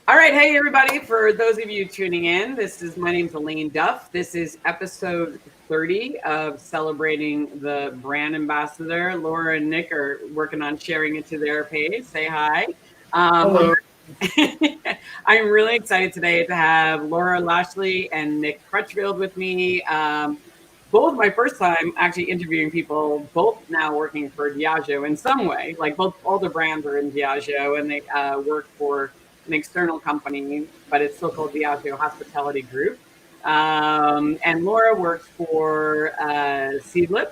All right, hey everybody. For those of you tuning in, my name's Elaine Duff. This is episode 30 of celebrating the brand ambassador. Laura and Nick are working on sharing it to their page. Say hi. Hello. I'm really excited today to have Laura Lashley and Nick Crutchfield with me. Both my first time actually interviewing people, both now working for Diageo in some way. Like all the brands are in Diageo, and they work for an external company, but it's still called Diageo Hospitality Group. And Laura works for Seedlip,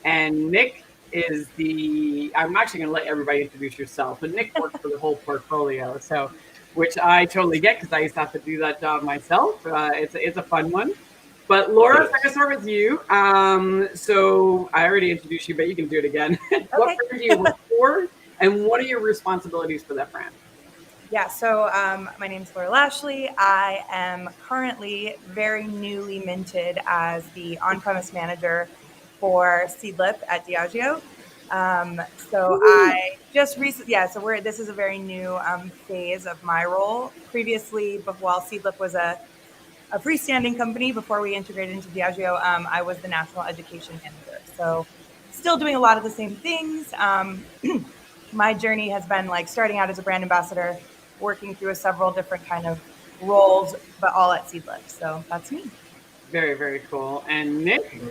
and Nick is I'm actually going to let everybody introduce yourself, but Nick works for the whole portfolio. So, which I totally get because I used to have to do that job myself. It's a fun one. But Laura, if I can start with you. So I already introduced you, but you can do it again. What brand do you work for, and what are your responsibilities for that brand? Yeah, so my name is Laura Lashley. I am currently very newly minted as the on-premise manager for Seedlip at Diageo. So I just recently, this is a very new phase of my role. Previously, while Seedlip was a freestanding company before we integrated into Diageo, I was the national education manager. So still doing a lot of the same things. My journey has been like starting out as a brand ambassador, working through several different kind of roles, but all at Seedlip. So that's me. Very, very cool. And Nick?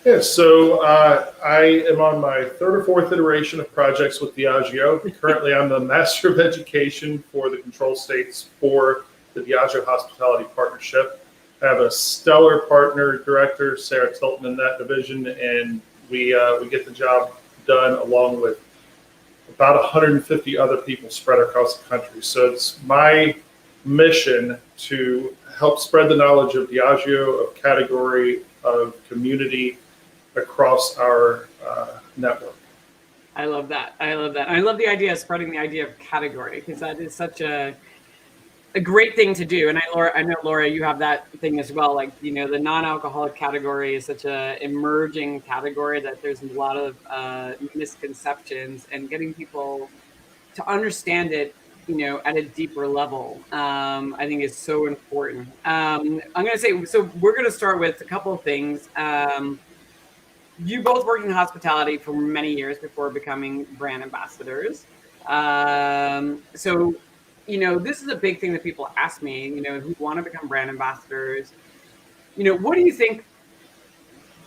Yeah, so I am on my third or fourth iteration of projects with Diageo. Currently, I'm the Master of Education for the control states for the Diageo Hospitality Partnership. I have a stellar partner director, Sarah Tilton, in that division, and we get the job done along with about 150 other people spread across the country. So it's my mission to help spread the knowledge of Diageo, of category, of community across our network. I love that. I love that. I love the idea of spreading the idea of category, because that is such a great thing to do. And I know Laura, you have that thing as well. Like, the non-alcoholic category is such a emerging category that there's a lot of misconceptions, and getting people to understand it, at a deeper level, I think is so important. I'm going to say, so we're going to start with a couple of things. You both worked in hospitality for many years before becoming brand ambassadors. So, this is a big thing that people ask me, who want to become brand ambassadors. What do you think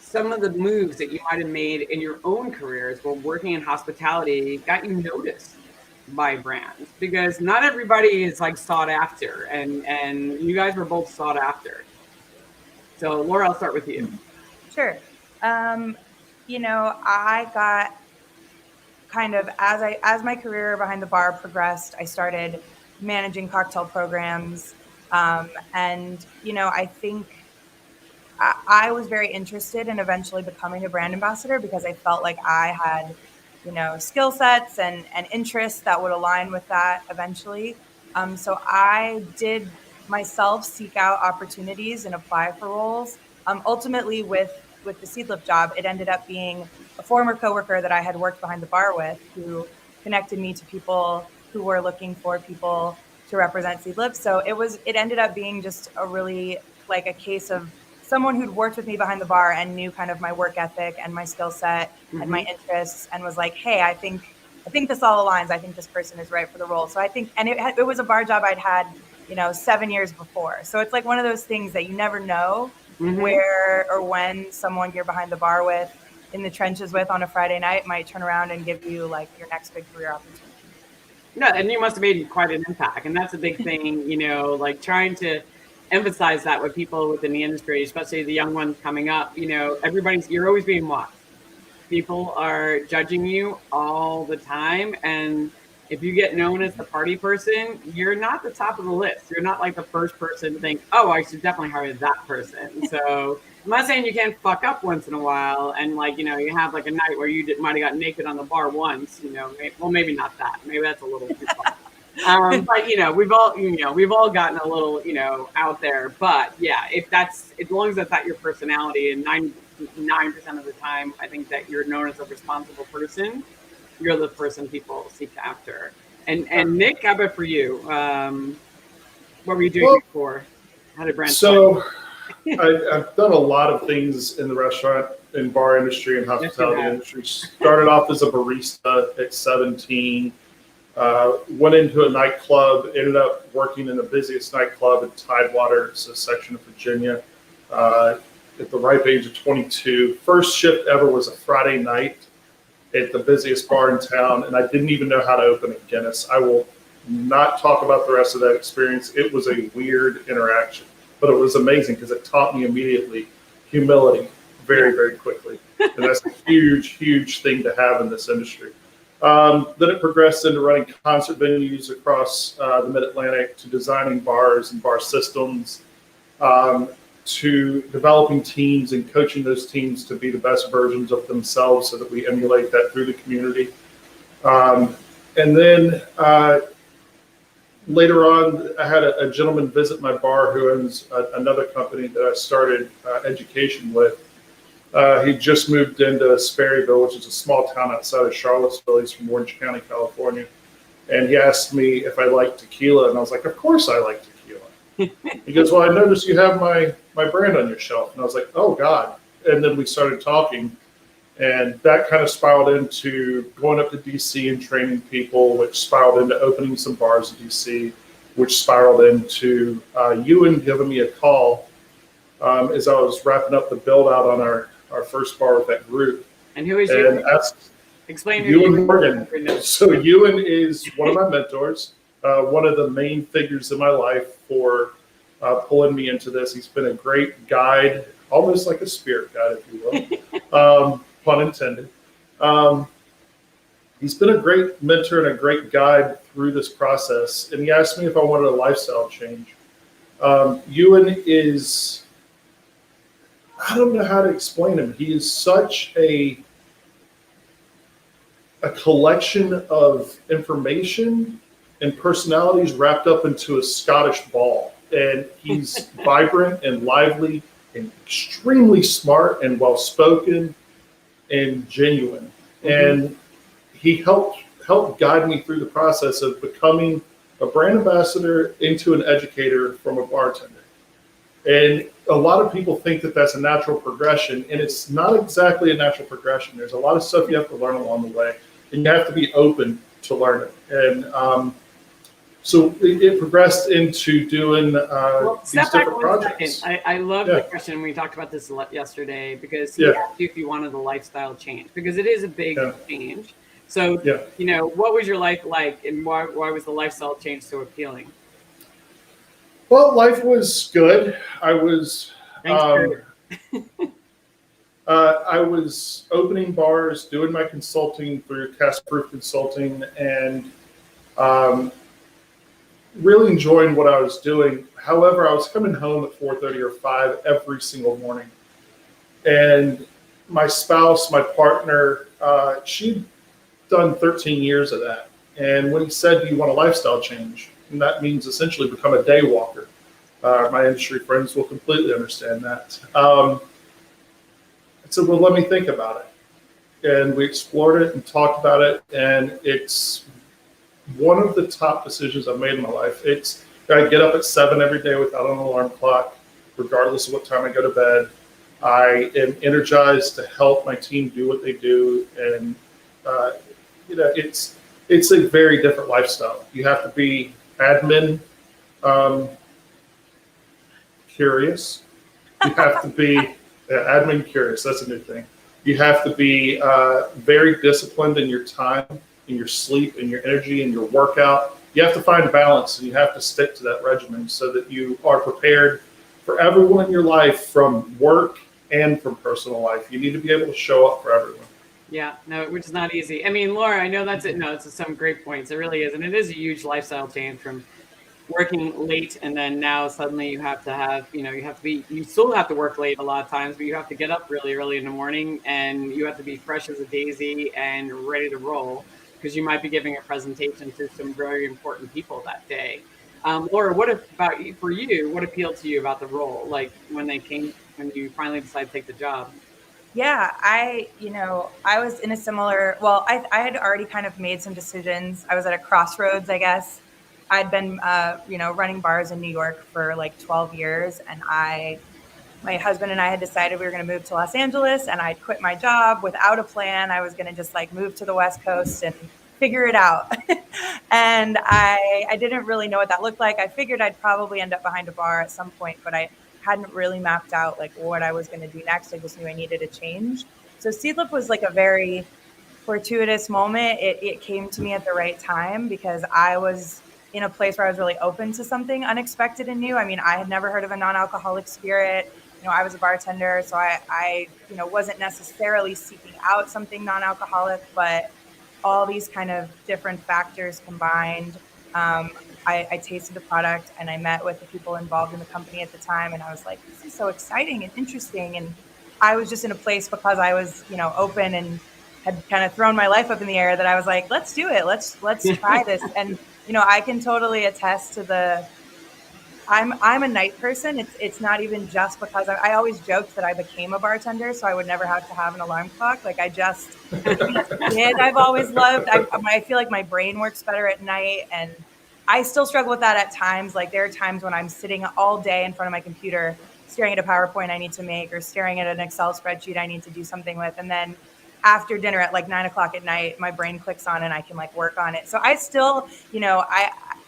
some of the moves that you might have made in your own careers while working in hospitality got you noticed by brands? Because not everybody is like sought after, and you guys were both sought after. So Laura, I'll start with you. Sure. I got kind of as my career behind the bar progressed, I started managing cocktail programs. And I think I was very interested in eventually becoming a brand ambassador because I felt like I had, skill sets and interests that would align with that eventually. So I did myself seek out opportunities and apply for roles. Ultimately, with the Seedlip job, it ended up being a former coworker that I had worked behind the bar with who connected me to people who were looking for people to represent Seedlip. So it ended up being just a really like a case of someone who'd worked with me behind the bar and knew kind of my work ethic and my skill set and my interests, and was like, hey, I think this all aligns. I think this person is right for the role. So I think, and it was a bar job I'd had, 7 years before. So it's like one of those things that you never know where or when someone you're behind the bar with, in the trenches with on a Friday night, might turn around and give you like your next big career opportunity. No, and you must have made quite an impact. And that's a big thing, like trying to emphasize that with people within the industry, especially the young ones coming up. You're always being watched. People are judging you all the time. And if you get known as the party person, you're not the top of the list. You're not like the first person to think, oh, I should definitely hire that person. So I'm not saying you can't fuck up once in a while. And you have like a night where you might have got naked on the bar once, well, maybe not that. Maybe that's a little too far. But we've all gotten a little, out there. But yeah, as long as that's not your personality, and 99% of the time, I think that you're known as a responsible person, you're the person people seek after. And Nick, how about for you? What were you doing Well, before? How did Brand So I've done a lot of things in the restaurant and bar industry and Yes, you hospitality have. industry. Started off as a barista at 17. Went into a nightclub, ended up working in the busiest nightclub in Tidewater. It's a section of Virginia. At the ripe age of 22. First shift ever was a Friday night at the busiest bar in town, and I didn't even know how to open a Guinness. I will not talk about the rest of that experience. It was a weird interaction, but it was amazing because it taught me immediately humility very, very quickly. And that's a huge, huge thing to have in this industry. Then it progressed into running concert venues across the Mid-Atlantic, to designing bars and bar systems, to developing teams and coaching those teams to be the best versions of themselves so that we emulate that through the community. And then later on, I had a gentleman visit my bar who owns another company that I started education with. He just moved into Sperryville, which is a small town outside of Charlottesville. He's from Orange County, California. And he asked me if I like tequila, and I was like, of course I like tequila. He goes, well, I noticed you have my brand on your shelf. And I was like, oh, God. And then we started talking. And that kind of spiraled into going up to D.C. and training people, which spiraled into opening some bars in D.C., which spiraled into Ewan giving me a call as I was wrapping up the build out on our first bar with that group. And who is And you? asked Explain who Ewan you Morgan. are. So Ewan is one of my mentors, one of the main figures in my life for pulling me into this. He's been a great guide, almost like a spirit guide, if you will, pun intended. He's been a great mentor and a great guide through this process. And he asked me if I wanted a lifestyle change. Ewan is, I don't know how to explain him. He is such a collection of information and personalities wrapped up into a Scottish ball. And he's vibrant and lively and extremely smart and well-spoken and genuine. Mm-hmm. And he helped guide me through the process of becoming a brand ambassador into an educator from a bartender. And a lot of people think that that's a natural progression, and it's not exactly a natural progression. There's a lot of stuff you have to learn along the way, and you have to be open to learn it. And so it progressed into doing these different projects. I love the question. We talked about this yesterday because he asked you if you wanted a lifestyle change, because it is a big change. So, what was your life like, and why was the lifestyle change so appealing? Well, life was good. I was I was opening bars, doing my consulting through Cast Proof Consulting, and really enjoying what I was doing. However, I was coming home at 4:30 or 5 every single morning. And my spouse, my partner, she'd done 13 years of that. And when he said, do you want a lifestyle change? And that means essentially become a day walker. My industry friends will completely understand that. I said, well, let me think about it. And we explored it and talked about it. And it's one of the top decisions I've made in my life. It's I get up at 7 every day without an alarm clock, regardless of what time I go to bed. I am energized to help my team do what they do. And, it's a very different lifestyle. You have to be admin curious. You have to be admin curious. That's a new thing. You have to be very disciplined in your time, in your sleep, in your energy, in your workout. You have to find balance, and you have to stick to that regimen so that you are prepared for everyone in your life, from work and from personal life. You need to be able to show up for everyone. Yeah, no, which is not easy. I mean, Laura, I know that's it. No, it's some great points. It really is. And it is a huge lifestyle change from working late, and then now suddenly you have to have, you still have to work late a lot of times, but you have to get up really early in the morning, and you have to be fresh as a daisy and ready to roll, because you might be giving a presentation to some very important people that day. Laura, what about you, for you, what appealed to you about the role? Like when you finally decided to take the job? Yeah, I was in a similar, well, I had already kind of made some decisions. I was at a crossroads, I guess. I'd been, running bars in New York for like 12 years, and my husband and I had decided we were going to move to Los Angeles, and I'd quit my job without a plan. I was going to just like move to the West Coast and figure it out. And I didn't really know what that looked like. I figured I'd probably end up behind a bar at some point, but I hadn't really mapped out like what I was going to do next. I just knew I needed a change. So Seedlip was like a very fortuitous moment. It came to me at the right time because I was in a place where I was really open to something unexpected and new. I mean, I had never heard of a non-alcoholic spirit. I was a bartender, so I wasn't necessarily seeking out something non-alcoholic, but all these kind of different factors combined. I tasted the product and I met with the people involved in the company at the time, and I was like, this is so exciting and interesting. And I was just in a place because I was, open and had kind of thrown my life up in the air that I was like, let's do it. Let's try this. And, I can totally attest to I'm a night person. It's not even just because I always joked that I became a bartender, so I would never have to have an alarm clock. Like I just, as a kid, I've always loved. I feel like my brain works better at night, and I still struggle with that at times. Like there are times when I'm sitting all day in front of my computer, staring at a PowerPoint I need to make, or staring at an Excel spreadsheet I need to do something with, and then after dinner at like 9 o'clock at night, my brain clicks on and I can like work on it. So I still,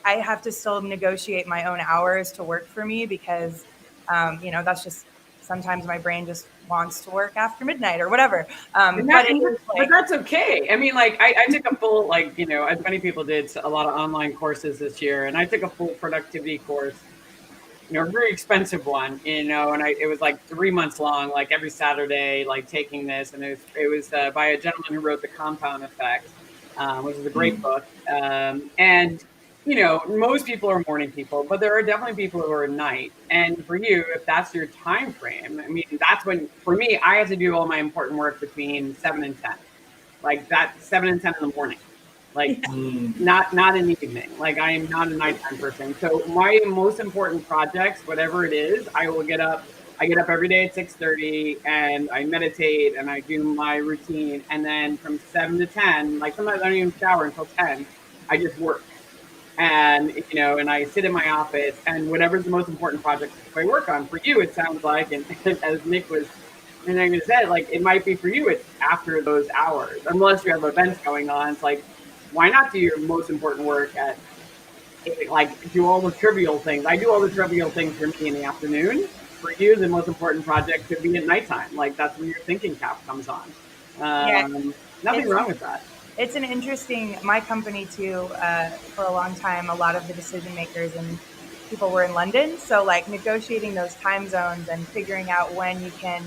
I have to still negotiate my own hours to work for me because, that's just sometimes my brain just wants to work after midnight or whatever. But that's okay. I mean, like I took a full, like, as many people did, a lot of online courses this year, and I took a full productivity course, a very expensive one, and it was like 3 months long, like every Saturday, like taking this, and it was by a gentleman who wrote The Compound Effect, which is a great book. And most people are morning people, but there are definitely people who are night. And for you, if that's your time frame, I mean, that's when, for me, I have to do all my important work between 7 and 10, like that 7 and 10 in the morning. Like not in the evening. Like I am not a nighttime person. So my most important projects, whatever it is, I will get up. I get up every day at 6:30 and I meditate and I do my routine. And then from 7 to 10, like sometimes I don't even shower until 10. I just work. And and I sit in my office, and whatever's the most important project I work on. For you, it sounds like, and as Nick was and like I said, like it might be for you, it's after those hours, unless you have events going on. It's like, why not do your most important work at, like, do all the trivial things? I do all the trivial things for me in the afternoon. For you, the most important project could be at nighttime. Like that's when your thinking cap comes on. Nothing wrong with that. It's an interesting, my company too, for a long time, a lot of the decision makers and people were in London. So like negotiating those time zones and figuring out when you can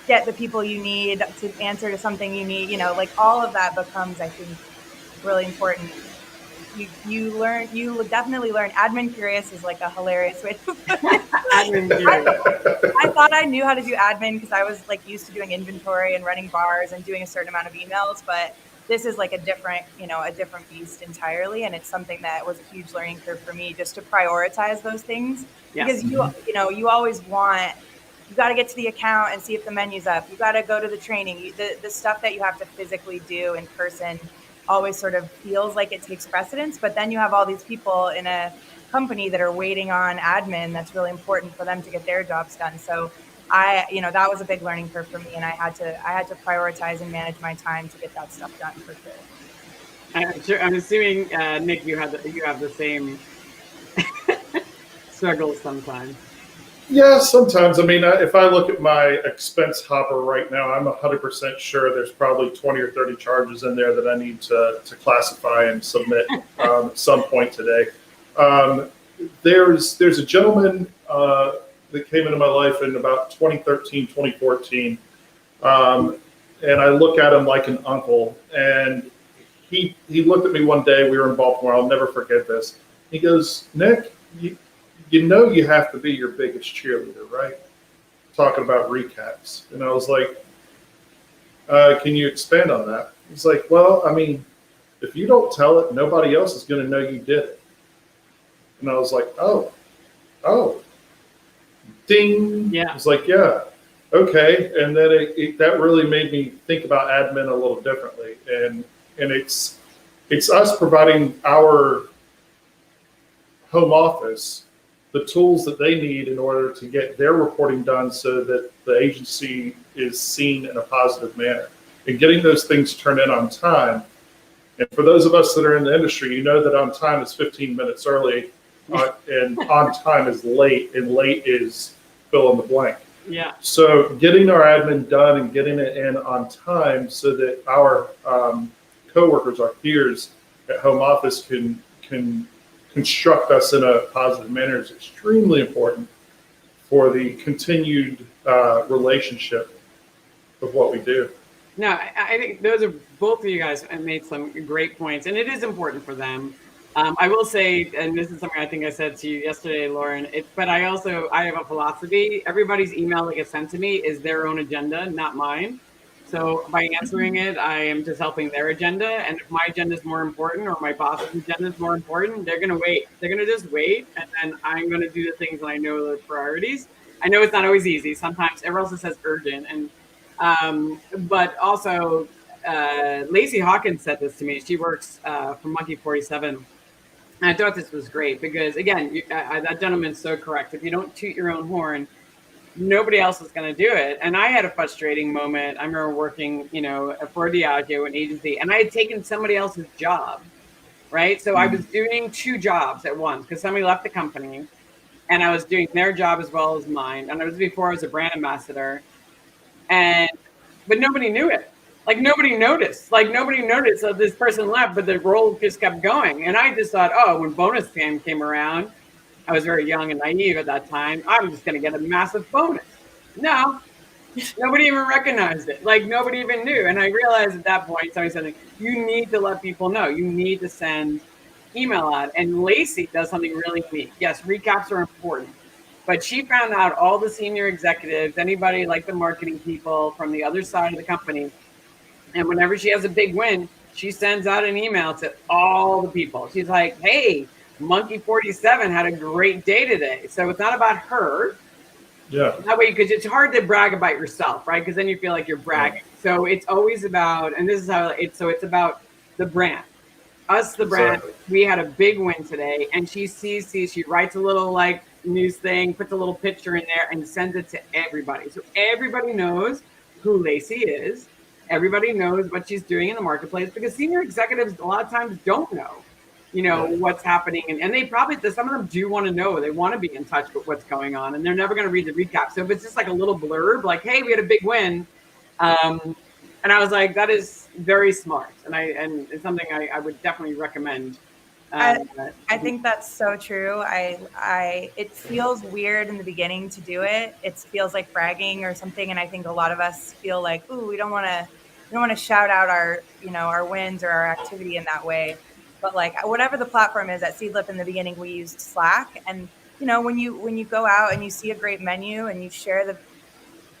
get the people you need to answer to something you need, like all of that becomes, I think, really important. You definitely learn. Admin curious is like a hilarious way to put it. I thought I knew how to do admin because I was like used to doing inventory and running bars and doing a certain amount of emails, but this is like a different beast entirely. And it's something that was a huge learning curve for me, just to prioritize those things. Yes. Because you always want, you got to get to the account and see if the menu's up. You got to go to the training. The stuff that you have to physically do in person always sort of feels like it takes precedence, but then you have all these people in a company that are waiting on admin that's really important for them to get their jobs done. So that was a big learning curve for me, and I had to prioritize and manage my time to get that stuff done for sure. I'm assuming, Nick, you have the same struggles sometimes. Yeah, sometimes. I mean, if I look at my expense hopper right now, I'm 100% sure there's probably 20 or 30 charges in there that I need to classify and submit at some point today. There's a gentleman that came into my life in about 2013, 2014. And I look at him like an uncle. And he looked at me one day, we were in Baltimore, I'll never forget this. He goes, Nick, you have to be your biggest cheerleader, right? Talking about recaps. And I was like, can you expand on that? He's like, well, I mean, if you don't tell it, nobody else is going to know you did it. And I was like, oh, ding. Yeah. It's like, yeah. okay. And then that really made me think about admin a little differently. And it's us providing our home office the tools that they need in order to get their reporting done so that the agency is seen in a positive manner and getting those things turned in on time. And for those of us that are in the industry, you know that on time is 15 minutes early and on time is late, and late is fill in the blank. Yeah. So getting our admin done and getting it in on time so that our coworkers, our peers at home office can construct us in a positive manner is extremely important for the continued relationship of what we do. No, I think those are both of you guys made some great points, and it is important for them. I will say, and this is something I think I said to you yesterday, Lauren, but I have a philosophy. Everybody's email that gets sent to me is their own agenda, not mine. So by answering it, I am just helping their agenda. And if my agenda is more important or my boss's agenda is more important, they're going to wait. They're going to just wait. And then I'm going to do the things that I know are the priorities. I know it's not always easy. Sometimes everyone else says urgent. But also, Lacey Hawkins said this to me. She works for Monkey 47. And I thought this was great because, again, that gentleman's so correct. If you don't toot your own horn, nobody else is going to do it. And I had a frustrating moment. I remember working, for Diageo, an agency, and I had taken somebody else's job, right? So I was doing two jobs at once because somebody left the company, and I was doing their job as well as mine. And it was before I was a brand ambassador, but nobody knew it. Like nobody noticed. That this person left, but the role just kept going. And I just thought, when bonus time came around, I was very young and naive at that time. I'm just going to get a massive bonus. No, nobody even recognized it. Like nobody even knew. And I realized at that point, somebody said, you need to let people know. You need to send email out. And Lacey does something really neat. Yes, recaps are important. But she found out all the senior executives, anybody like the marketing people from the other side of the company. And whenever she has a big win, she sends out an email to all the people. She's like, hey, Monkey 47 had a great day today. So it's not about her. Yeah. That way, because it's hard to brag about yourself, right? Because then you feel like you're bragging. Yeah. So it's always about, and this is how it's about the brand. Us, the brand, exactly. We had a big win today. And she she writes a little news thing, puts a little picture in there and sends it to everybody. So everybody knows who Lacey is. Everybody knows what she's doing in the marketplace because senior executives a lot of times don't know. What's happening. And they probably, some of them do want to know. They want to be in touch with what's going on. And they're never going to read the recap. So if it's just like a little blurb, like, hey, we had a big win. And I was like, that is very smart. And it's something I would definitely recommend. I think that's so true. It feels weird in the beginning to do it. It feels like bragging or something. And I think a lot of us feel like, ooh, we don't want to shout out our wins or our activity in that way. But whatever the platform is at Seedlip in the beginning, we used Slack. And, when you go out and you see a great menu and you share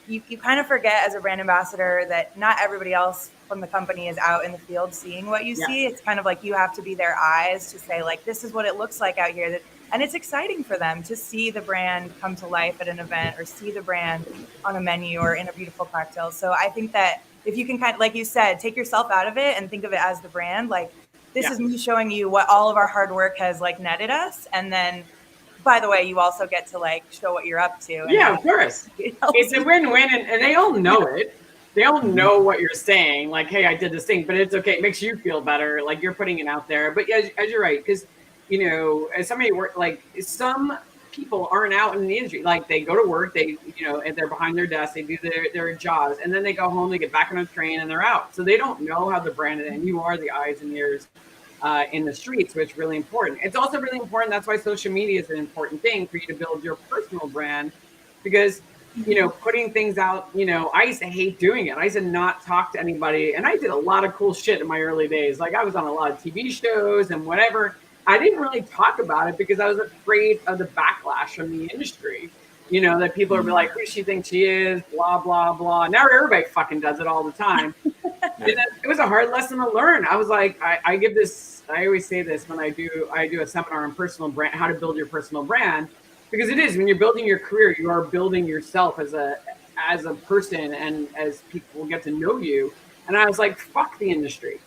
you kind of forget as a brand ambassador that not everybody else from the company is out in the field seeing what you see. It's kind of like you have to be their eyes to say this is what it looks like out here. And it's exciting for them to see the brand come to life at an event or see the brand on a menu or in a beautiful cocktail. So I think that if you can kind of, like you said, take yourself out of it and think of it as the brand, this is me showing you what all of our hard work has netted us. And then, by the way, you also get to show what you're up to. Yeah, of course. It's a win-win, and they all know it. They all know what you're saying. Like, hey, I did this thing, but it's okay. It makes you feel better. Like you're putting it out there. But as you're right, because as somebody work, some people aren't out in the industry. They go to work, and they're behind their desk, they do their jobs, and then they go home, they get back on a train, and they're out. So they don't know how the brand is, and you are the eyes and ears in the streets, which is really important. It's also really important. That's why social media is an important thing for you to build your personal brand, because putting things out, I used to hate doing it. I used to not talk to anybody, and I did a lot of cool shit in my early days. I was on a lot of TV shows and whatever. I didn't really talk about it because I was afraid of the backlash from the industry. That people would be like, who does she think she is? Blah, blah, blah. Now everybody fucking does it all the time. It was a hard lesson to learn. I was like, I always say this when I do a seminar on personal brand, how to build your personal brand, because it is, when you're building your career, you are building yourself as as a person and as people get to know you. And I was like, fuck the industry.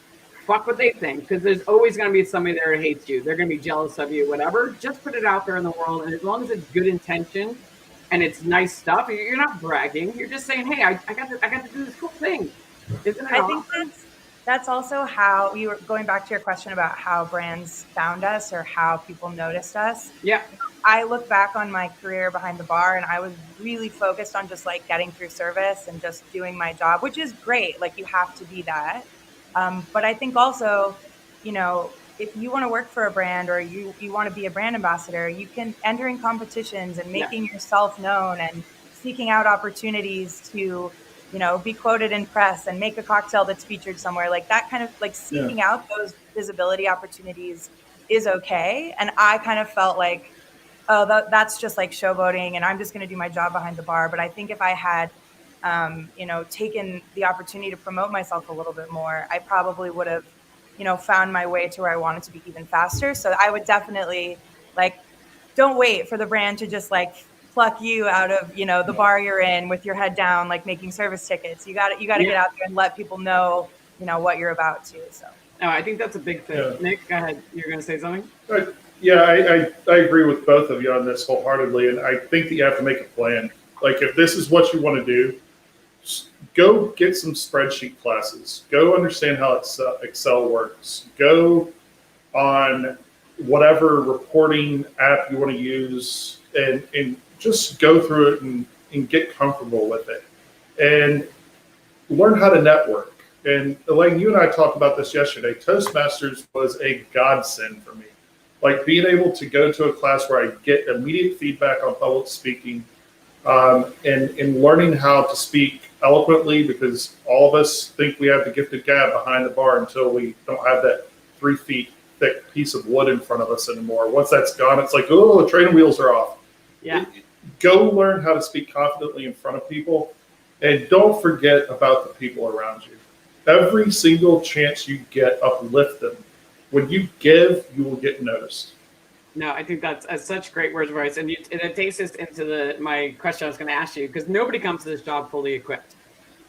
Fuck what they think, because there's always going to be somebody there who hates you. They're going to be jealous of you, whatever. Just put it out there in the world, and as long as it's good intention and it's nice stuff, you're not bragging. You're just saying, "Hey, I got to do this cool thing." Isn't it? I think that's also how you were going back to your question about how brands found us or how people noticed us. Yeah. I look back on my career behind the bar, and I was really focused on just like getting through service and just doing my job, which is great. Like you have to be that. But I think also, if you want to work for a brand or you want to be a brand ambassador, you can enter in competitions and making yourself known and seeking out opportunities to, be quoted in press and make a cocktail that's featured somewhere. Like that kind of like seeking out those visibility opportunities is okay. And I kind of felt like, oh, that's just like showboating and I'm just going to do my job behind the bar. But I think if I had taken the opportunity to promote myself a little bit more, I probably would have, found my way to where I wanted to be even faster. So I would definitely don't wait for the brand to just pluck you out of, the bar you're in with your head down, making service tickets. You got to get out there and let people know, what you're about to. So. No, I think that's a big thing. Yeah. Nick, go ahead. You're going to say something? I agree with both of you on this wholeheartedly. And I think that you have to make a plan. If this is what you want to do, go get some spreadsheet classes. Go understand how Excel works. Go on whatever reporting app you want to use and just go through it and get comfortable with it. And learn how to network. And Elaine, you and I talked about this yesterday. Toastmasters was a godsend for me. Being able to go to a class where I get immediate feedback on public speaking, and learning how to speak eloquently, because all of us think we have the gift of gab behind the bar until we don't have that 3 feet thick piece of wood in front of us anymore. Once that's gone, it's like, oh, the training wheels are off. Yeah. Go learn how to speak confidently in front of people, and don't forget about the people around you. Every single chance you get, uplift them. When you give, you will get noticed. No, I think that's such great words of advice, and it takes us into my question I was going to ask you, because nobody comes to this job fully equipped.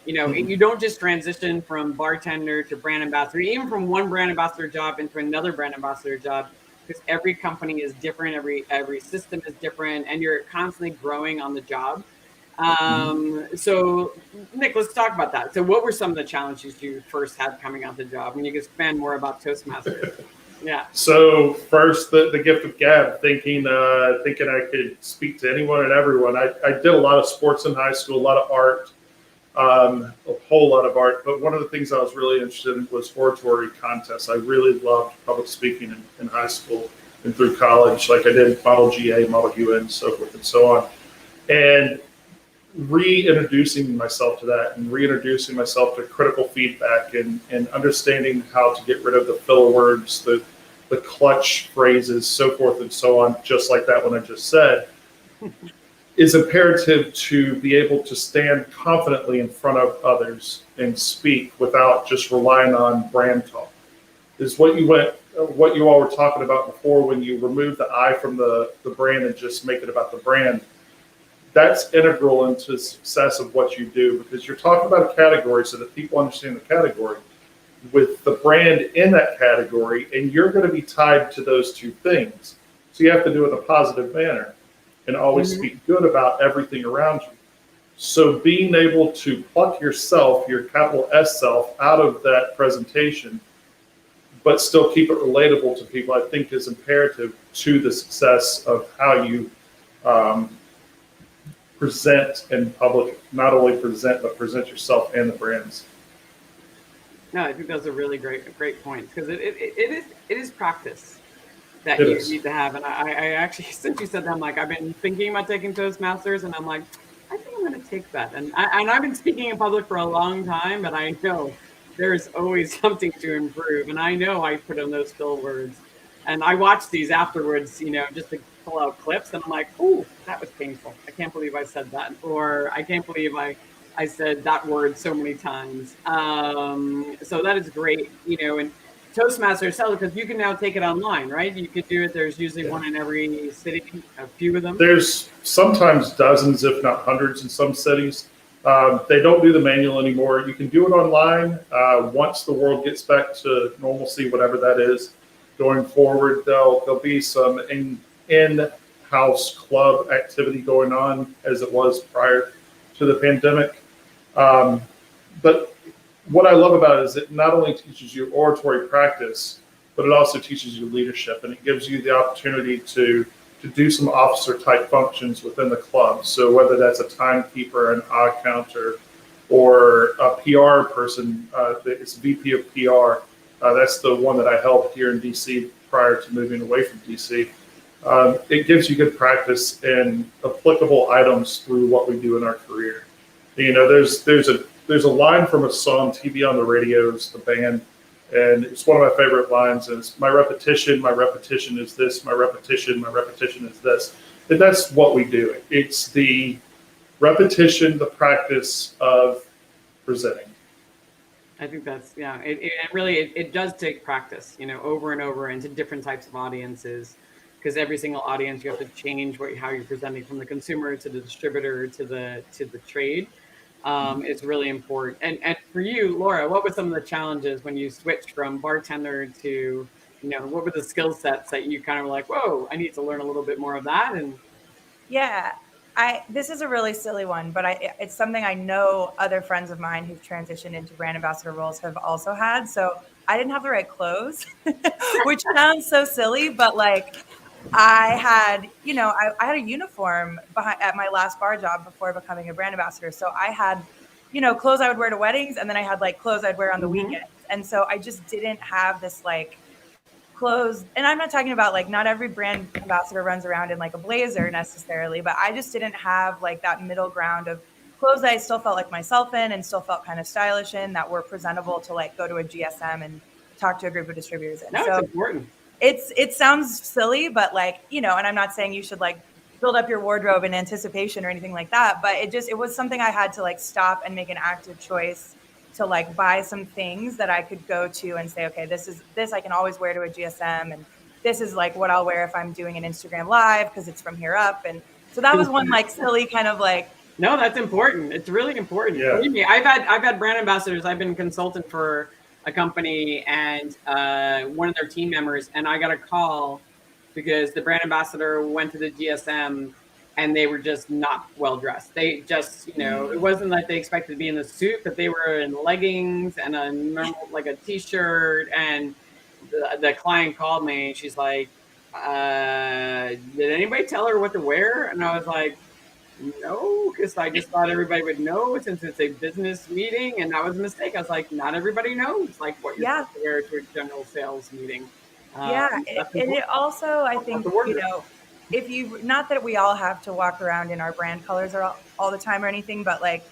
You don't just transition from bartender to brand ambassador, even from one brand ambassador job into another brand ambassador job, because every company is different, every system is different, and you're constantly growing on the job. So, Nick, let's talk about that. So, what were some of the challenges you first had coming out the job? You can expand more about Toastmasters. Yeah. So first, the gift of gab, thinking I could speak to anyone and everyone. I did a lot of sports in high school, a lot of art, a whole lot of art. But one of the things I was really interested in was oratory contests. I really loved public speaking in high school and through college. I did Model GA, Model UN, so forth and so on. And reintroducing myself to that and reintroducing myself to critical feedback and understanding how to get rid of the filler words, the clutch phrases, so forth and so on, just like that one I just said, is imperative to be able to stand confidently in front of others and speak without just relying on brand talk. Is what you all were talking about before, when you remove the I from the brand and just make it about the brand. That's integral into the success of what you do, because you're talking about a category so that people understand the category with the brand in that category, and you're going to be tied to those two things. So you have to do it in a positive manner and always speak good about everything around you. So being able to pluck yourself, your capital S self, out of that presentation, but still keep it relatable to people, I think is imperative to the success of how you present in public. Not only present, but present yourself and the brands. No, I think those are really great points, because it is practice that you need to have. And I actually, since you said that, I've been thinking about taking Toastmasters, and I'm like, I think I'm going to take that. And I've been speaking in public for a long time, but I know there's always something to improve. And I know I put in those fill words, and I watch these afterwards, just to pull out clips, and I'm like, ooh, that was painful. I can't believe I said that. Or I can't believe I said that word so many times. So that is great, and Toastmasters, because you can now take it online, right? You could do it. There's usually one in every city, a few of them. There's sometimes dozens, if not hundreds, in some cities. They don't do the manual anymore. You can do it online. Once the world gets back to normalcy, whatever that is, going forward, there'll be some in-house club activity going on as it was prior to the pandemic. But what I love about it is it not only teaches you oratory practice, but it also teaches you leadership, and it gives you the opportunity to do some officer type functions within the club. So whether that's a timekeeper, an odd counter, or a PR person, it's VP of PR. That's the one that I held here in DC prior to moving away from DC. It gives you good practice in applicable items through what we do in our career. You know, there's a line from a song, TV on the Radios, the band, and it's one of my favorite lines. And it's my repetition is this, my repetition is this. And that's what we do. It's the repetition, the practice of presenting. I think that's, yeah, it really, it does take practice, you know, over and over into different types of audiences, because every single audience you have to change how you're presenting, from the consumer to the distributor to the trade. It's really important. And for you, Laura, what were some of the challenges when you switched from bartender to, you know, what were the skill sets that you kind of were like, whoa, I need to learn a little bit more of that? And Yeah, this is a really silly one, but it's something I know other friends of mine who've transitioned into brand ambassador roles have also had. So I didn't have the right clothes, which sounds so silly, but like I had, you know, I had a uniform at my last bar job before becoming a brand ambassador. So I had, you know, clothes I would wear to weddings, and then I had like clothes I'd wear on the weekends. And so I just didn't have this like clothes. And I'm not talking about like, not every brand ambassador runs around in like a blazer necessarily, but I just didn't have like that middle ground of clothes that I still felt like myself in and still felt kind of stylish in, that were presentable to like go to a GSM and talk to a group of distributors in. no, So it's important. it sounds silly, but like, you know, and I'm not saying you should like build up your wardrobe in anticipation or anything like that, but it was something I had to like stop and make an active choice to like buy some things that I could go to and say, okay, this I can always wear to a GSM, and this is like what I'll wear if I'm doing an Instagram live because it's from here up. And so that was one like silly kind of like. No, that's important. It's really important. Yeah. Believe me, I've had brand ambassadors. I've been a consultant for a company, and one of their team members, and I got a call because the brand ambassador went to the GSM and they were just not well dressed. They just, you know, it wasn't like they expected to be in the suit, but they were in leggings and a normal, like a t-shirt. And the client called me and she's like, did anybody tell her what to wear? And I was like, no, because I just thought everybody would know since it's a business meeting, and that was a mistake. I was like, not everybody knows like what you're supposed to wear to a general sales meeting. And it also, I think, you know, if you, not that we all have to walk around in our brand colors all the time or anything, but like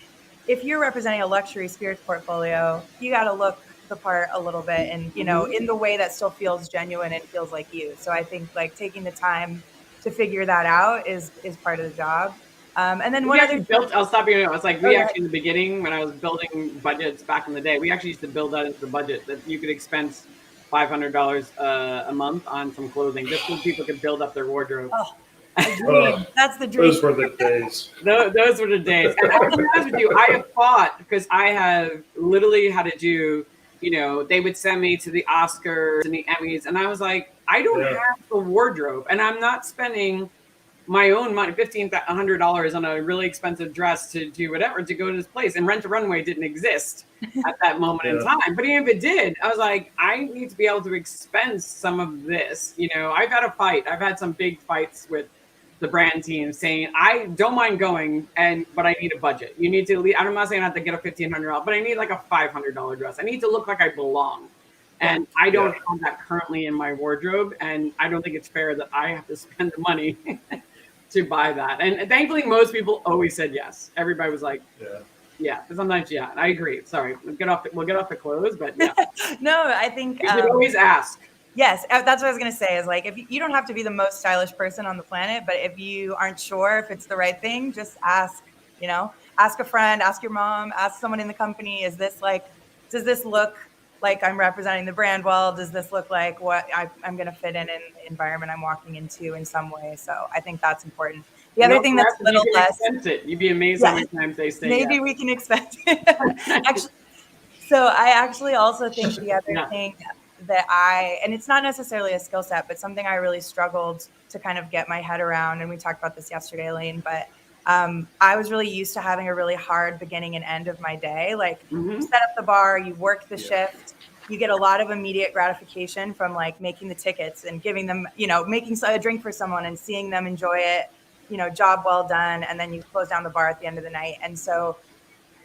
if you're representing a luxury spirits portfolio, you got to look the part a little bit, and, you know, in the way that still feels genuine and feels like you. So I think like taking the time to figure that out is part of the job. And then I'll stop you. I was like, we actually in the beginning, when I was building budgets back in the day, we actually used to build that into the budget that you could expense $500 a month on some clothing just so people could build up their wardrobe. Oh, that's the dream. Those were the days. Those were the days. And I'll be honest with you, I have fought because I have literally had to do, you know, they would send me to the Oscars and the Emmys, and I was like, I don't have the wardrobe, and I'm not spending my own money, $1,500 on a really expensive dress to do whatever, to go to this place. And Rent a Runway didn't exist at that moment in time. But even if it did, I was like, I need to be able to expense some of this. You know, I've had a fight. I've had some big fights with the brand team saying, I don't mind going, but I need a budget. You need to, I'm not saying I have to get a $1,500, but I need like a $500 dress. I need to look like I belong. And I don't have that currently in my wardrobe. And I don't think it's fair that I have to spend the money to buy that. And thankfully, most people always said yes. Everybody was like, yeah. But sometimes, I agree. Sorry, we'll get off the clothes, but yeah. No, I think you should always ask. Yes, that's what I was gonna say. Is like, if you don't have to be the most stylish person on the planet, but if you aren't sure if it's the right thing, just ask. You know, ask a friend, ask your mom, ask someone in the company. Is this like, does this look like I'm representing the brand well? Does this look like what I'm going to fit in the environment I'm walking into in some way? So I think that's important. The other thing that's a little less, you'd be amazed how yes, many times they say maybe yes. we can expect it. Actually, so I actually also think the other Yeah. thing that and it's not necessarily a skill set, but something I really struggled to kind of get my head around, and we talked about this yesterday, Elaine, but I was really used to having a really hard beginning and end of my day. Like you set up the bar, you work the shift, you get a lot of immediate gratification from like making the tickets and giving them, making a drink for someone and seeing them enjoy it, job well done. And then you close down the bar at the end of the night. And so,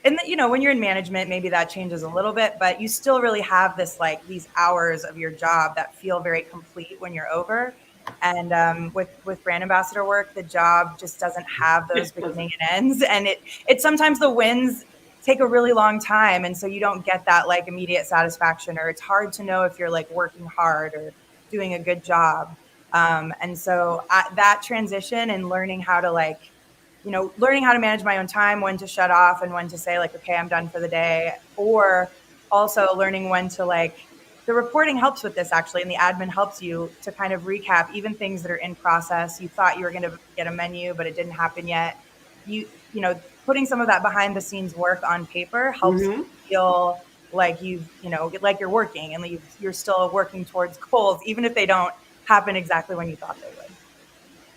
and when you're in management, maybe that changes a little bit, but you still really have this, like these hours of your job that feel very complete when you're over. And with brand ambassador work, the job just doesn't have those beginning and ends. And it sometimes the wins take a really long time. And so you don't get that like immediate satisfaction, or it's hard to know if you're like working hard or doing a good job. And so that transition and learning how to learning how to manage my own time, when to shut off and when to say like, okay, I'm done for the day, or also learning when to the reporting helps with this actually. And the admin helps you to kind of recap even things that are in process. You thought you were going to get a menu, but it didn't happen yet. Putting some of that behind the scenes work on paper helps you feel like like you're working and you're still working towards goals, even if they don't happen exactly when you thought they would.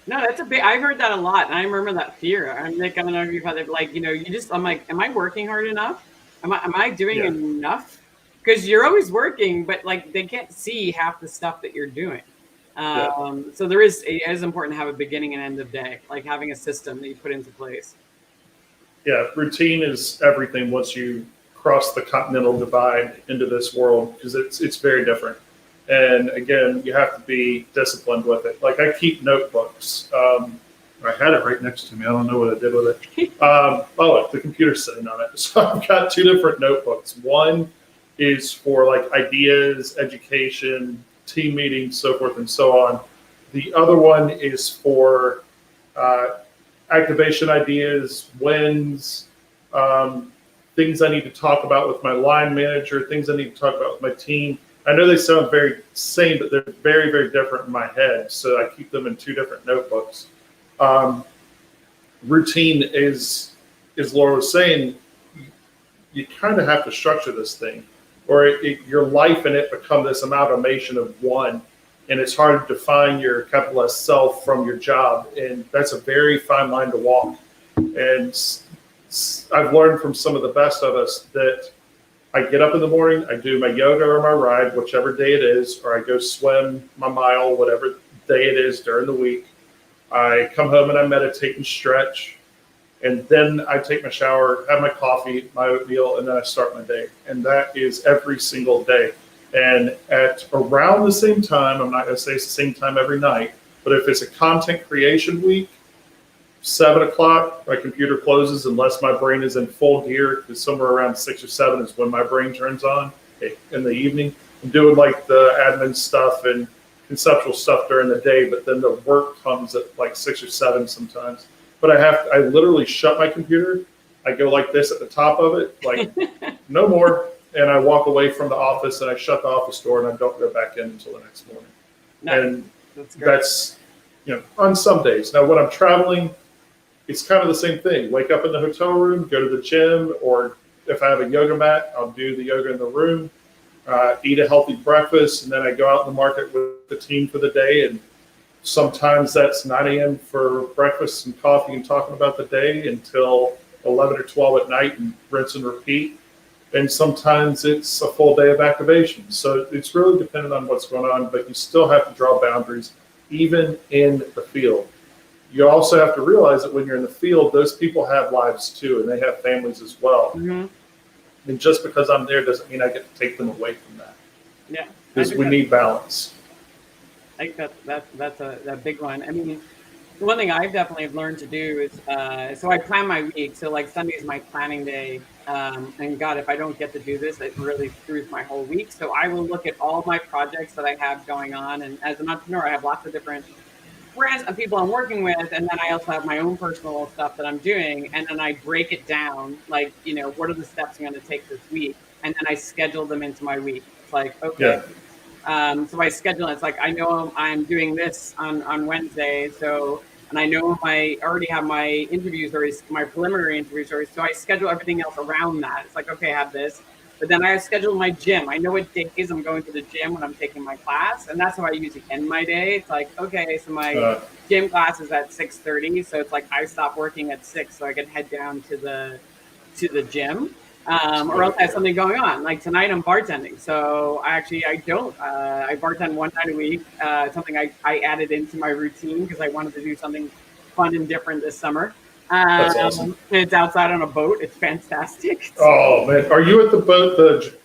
No, that's I've heard that a lot. And I remember that fear. I'm like, I don't know if you've had it, I'm like, am I working hard enough? Am I doing enough? Because you're always working, but like they can't see half the stuff that you're doing. So it is important to have a beginning and end of day, like having a system that you put into place. Yeah, routine is everything once you cross the continental divide into this world, because it's very different. And again, you have to be disciplined with it. Like I keep notebooks. I had it right next to me. I don't know what I did with it. The computer's sitting on it. So I've got two different notebooks. One is for like ideas, education, team meetings, so forth and so on. The other one is for activation ideas, wins, things I need to talk about with my line manager, things I need to talk about with my team. I know they sound very same, but they're very, very different in my head. So I keep them in two different notebooks. Routine is Laura was saying, you kind of have to structure this thing, or your life and it become this amalgamation of one. And it's hard to define your capital S self from your job. And that's a very fine line to walk. And I've learned from some of the best of us that I get up in the morning, I do my yoga or my ride, whichever day it is, or I go swim my mile, whatever day it is during the week. I come home and I meditate and stretch. And then I take my shower, have my coffee, my oatmeal, and then I start my day. And that is every single day. And at around the same time, I'm not going to say it's the same time every night, but if it's a content creation week, 7 o'clock, my computer closes unless my brain is in full gear, because somewhere around 6 or 7 is when my brain turns on in the evening. I'm doing like the admin stuff and conceptual stuff during the day, but then the work comes at like 6 or 7 sometimes. But I literally shut my computer. I go like this at the top of it, like no more. And I walk away from the office and I shut the office door and I don't go back in until the next morning. Nice. And that's on some days. Now, when I'm traveling, it's kind of the same thing. Wake up in the hotel room, go to the gym, or if I have a yoga mat, I'll do the yoga in the room, eat a healthy breakfast, and then I go out in the market with the team for the day. And sometimes that's 9 a.m. for breakfast and coffee and talking about the day until 11 or 12 at night and rinse and repeat. And sometimes it's a full day of activation. So it's really dependent on what's going on, but you still have to draw boundaries, even in the field. You also have to realize that when you're in the field, those people have lives too, and they have families as well. Mm-hmm. And just because I'm there doesn't mean I get to take them away from that. Yeah. Because we need balance. I think that's a big one. I mean, the one thing I've definitely learned to do is, so I plan my week. So like Sunday is my planning day. And God, if I don't get to do this, it really screws my whole week. So I will look at all my projects that I have going on. And as an entrepreneur, I have lots of different brands of people I'm working with. And then I also have my own personal stuff that I'm doing. And then I break it down, like, what are the steps I'm going to take this week? and then I schedule them into my week. It's like, okay. So I schedule it. It's like, I know I'm doing this on Wednesday. So, and I know I already have my interviews already, my preliminary interviews already. So I schedule everything else around that. It's like, okay, I have this. But then I schedule my gym. I know what days I'm going to the gym when I'm taking my class. And that's how I usually end my day. It's like, okay, so my gym class is at 6:30. So it's like I stop working at 6 so I can head down to the gym. Or else I have something going on. Like tonight, I'm bartending. So I bartend one night a week. Something I added into my routine because I wanted to do something fun and different this summer. That's awesome. It's outside on a boat. It's fantastic. Oh man, are you at the boat?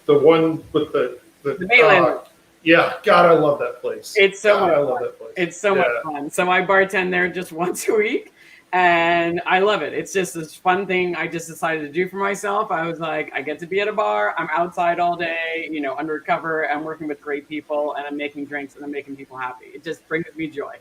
The one with the mainland? Yeah, God, I love that place. It's so much I fun. love that place. It's so much fun. So I bartend there just once a week. And I love it. It's just this fun thing I just decided to do for myself. I was like, I get to be at a bar. I'm outside all day, undercover. I'm working with great people, and I'm making drinks, and I'm making people happy. It just brings me joy.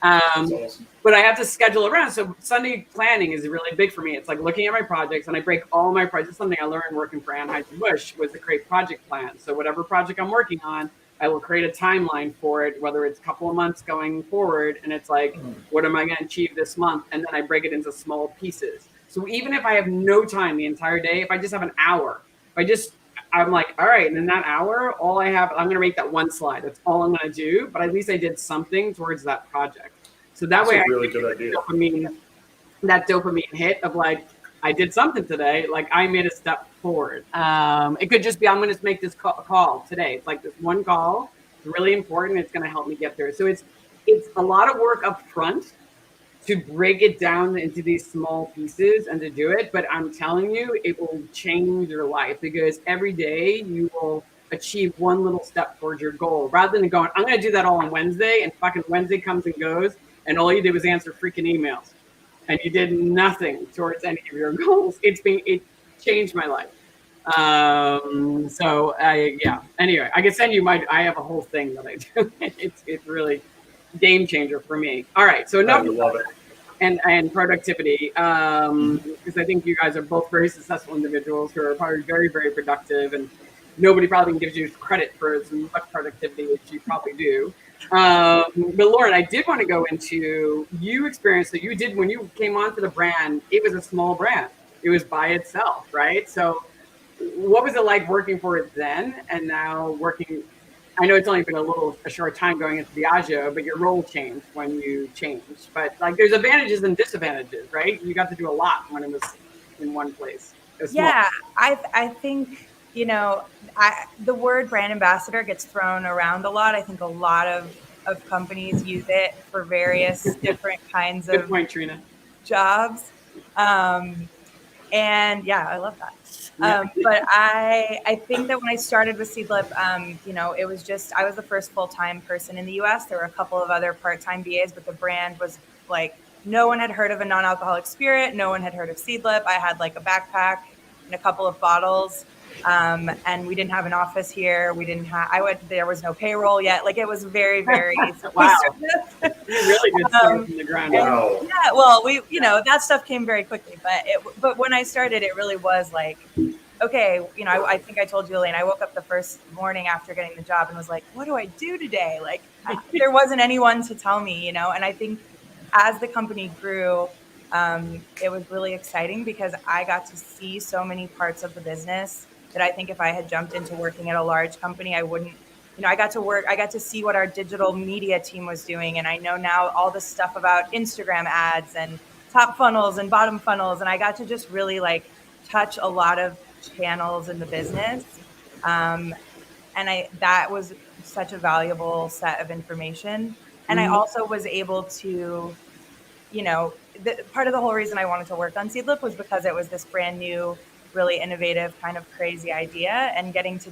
Awesome. But I have to schedule around. So Sunday planning is really big for me. It's like looking at my projects, and I break all my projects. Something I learned working for Anheuser-Busch was to create project plans. So whatever project I'm working on, I will create a timeline for it, whether it's a couple of months going forward. And it's like, what am I going to achieve this month? And then I break it into small pieces. So even if I have no time the entire day, if I just have an hour, I'm like, all right, and in that hour, I'm going to make that one slide. That's all I'm going to do. But at least I did something towards that project. So that way, a really good idea. That dopamine hit of like, I did something today. Like I made a step forward. It could just be, I'm going to make this call today. It's like this one call. It's really important. It's going to help me get there. So it's a lot of work up front to break it down into these small pieces and to do it. But I'm telling you, it will change your life because every day you will achieve one little step towards your goal rather than going, I'm going to do that all on Wednesday, and fucking Wednesday comes and goes and all you did was answer freaking emails and you did nothing towards any of your goals. It changed my life. Anyway, I can send you I have a whole thing that I do. It's really game changer for me. All right. So enough love it. And productivity. Because I think you guys are both very successful individuals who are probably very, very productive, and nobody probably gives you credit for as much productivity as you probably do. But Lauren, I did want to go into you experience that you did when you came onto the brand. It was a small brand. It was by itself, right? So what was it like working for it then and now working? I know it's only been a short time going into Diageo, but your role changed when you changed. But like there's advantages and disadvantages, right? You got to do a lot when it was in one place. Yeah, I think, the word brand ambassador gets thrown around a lot. I think a lot of companies use it for various different kinds Good of point, Trina. jobs. And yeah, I love that. But I think that when I started with Seedlip, it was just, I was the first full-time person in the US. There were a couple of other part-time BAs, but the brand was like, no one had heard of a non-alcoholic spirit. No one had heard of Seedlip. I had like a backpack and a couple of bottles. And we didn't have an office here. There was no payroll yet. Like it was very, very, wow. You really did start from the ground up. Wow. Yeah. Well, that stuff came very quickly, but when I started, it really was like, okay, I think I told you, Elaine, I woke up the first morning after getting the job and was like, what do I do today? Like there wasn't anyone to tell me, and I think as the company grew, it was really exciting because I got to see so many parts of the business that I think if I had jumped into working at a large company, I wouldn't, I got to see what our digital media team was doing. And I know now all this stuff about Instagram ads and top funnels and bottom funnels. And I got to just really like touch a lot of channels in the business. That was such a valuable set of information. And I also was able to, part of the whole reason I wanted to work on Seedlip was because it was this brand new, really innovative, kind of crazy idea, and getting to,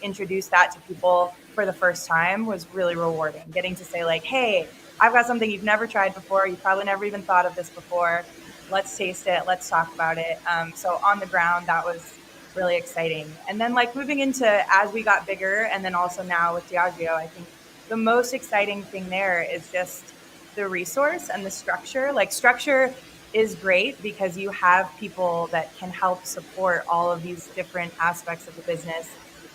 introduce that to people for the first time was really rewarding. Getting to say like, hey, I've got something you've never tried before. You probably never even thought of this before. Let's taste it. Let's talk about it. So on the ground, that was really exciting. And then like moving into as we got bigger, and then also now with Diageo, I think the most exciting thing there is just the resource and the structure. Like structure is great because you have people that can help support all of these different aspects of the business.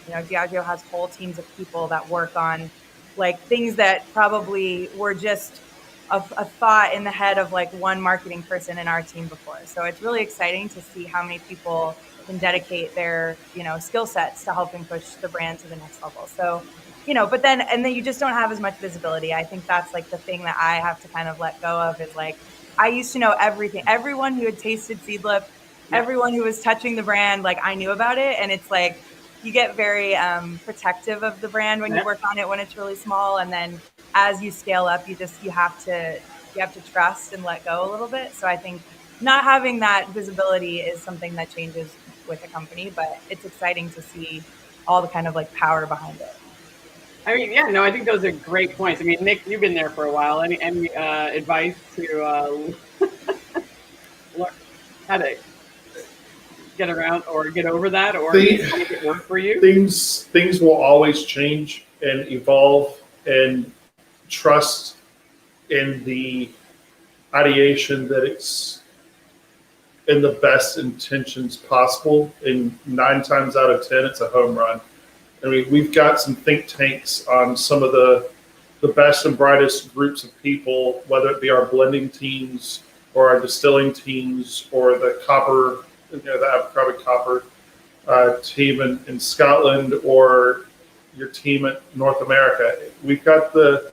Diageo has whole teams of people that work on like things that probably were just a thought in the head of like one marketing person in our team before. So it's really exciting to see how many people can dedicate their, skill sets to helping push the brand to the next level. So, but then you just don't have as much visibility. I think that's like the thing that I have to kind of let go of is like, I used to know everything, everyone who had tasted Seedlip, everyone who was touching the brand, like I knew about it. And it's like, you get very protective of the brand when you work on it when it's really small. And then as you scale up, you have to trust and let go a little bit. So I think not having that visibility is something that changes with a company, but it's exciting to see all the kind of like power behind it. I mean, yeah, no, I think those are great points. I mean, Nick, you've been there for a while. Any advice to how to get around or get over that, or make it work for you? Things will always change and evolve, and trust in the ideation that it's in the best intentions possible. And 9 times out of 10, it's a home run. I mean, we've got some think tanks on some of the best and brightest groups of people, whether it be our blending teams or our distilling teams or the copper, the Abercrombie Copper team in Scotland, or your team at North America. We've got the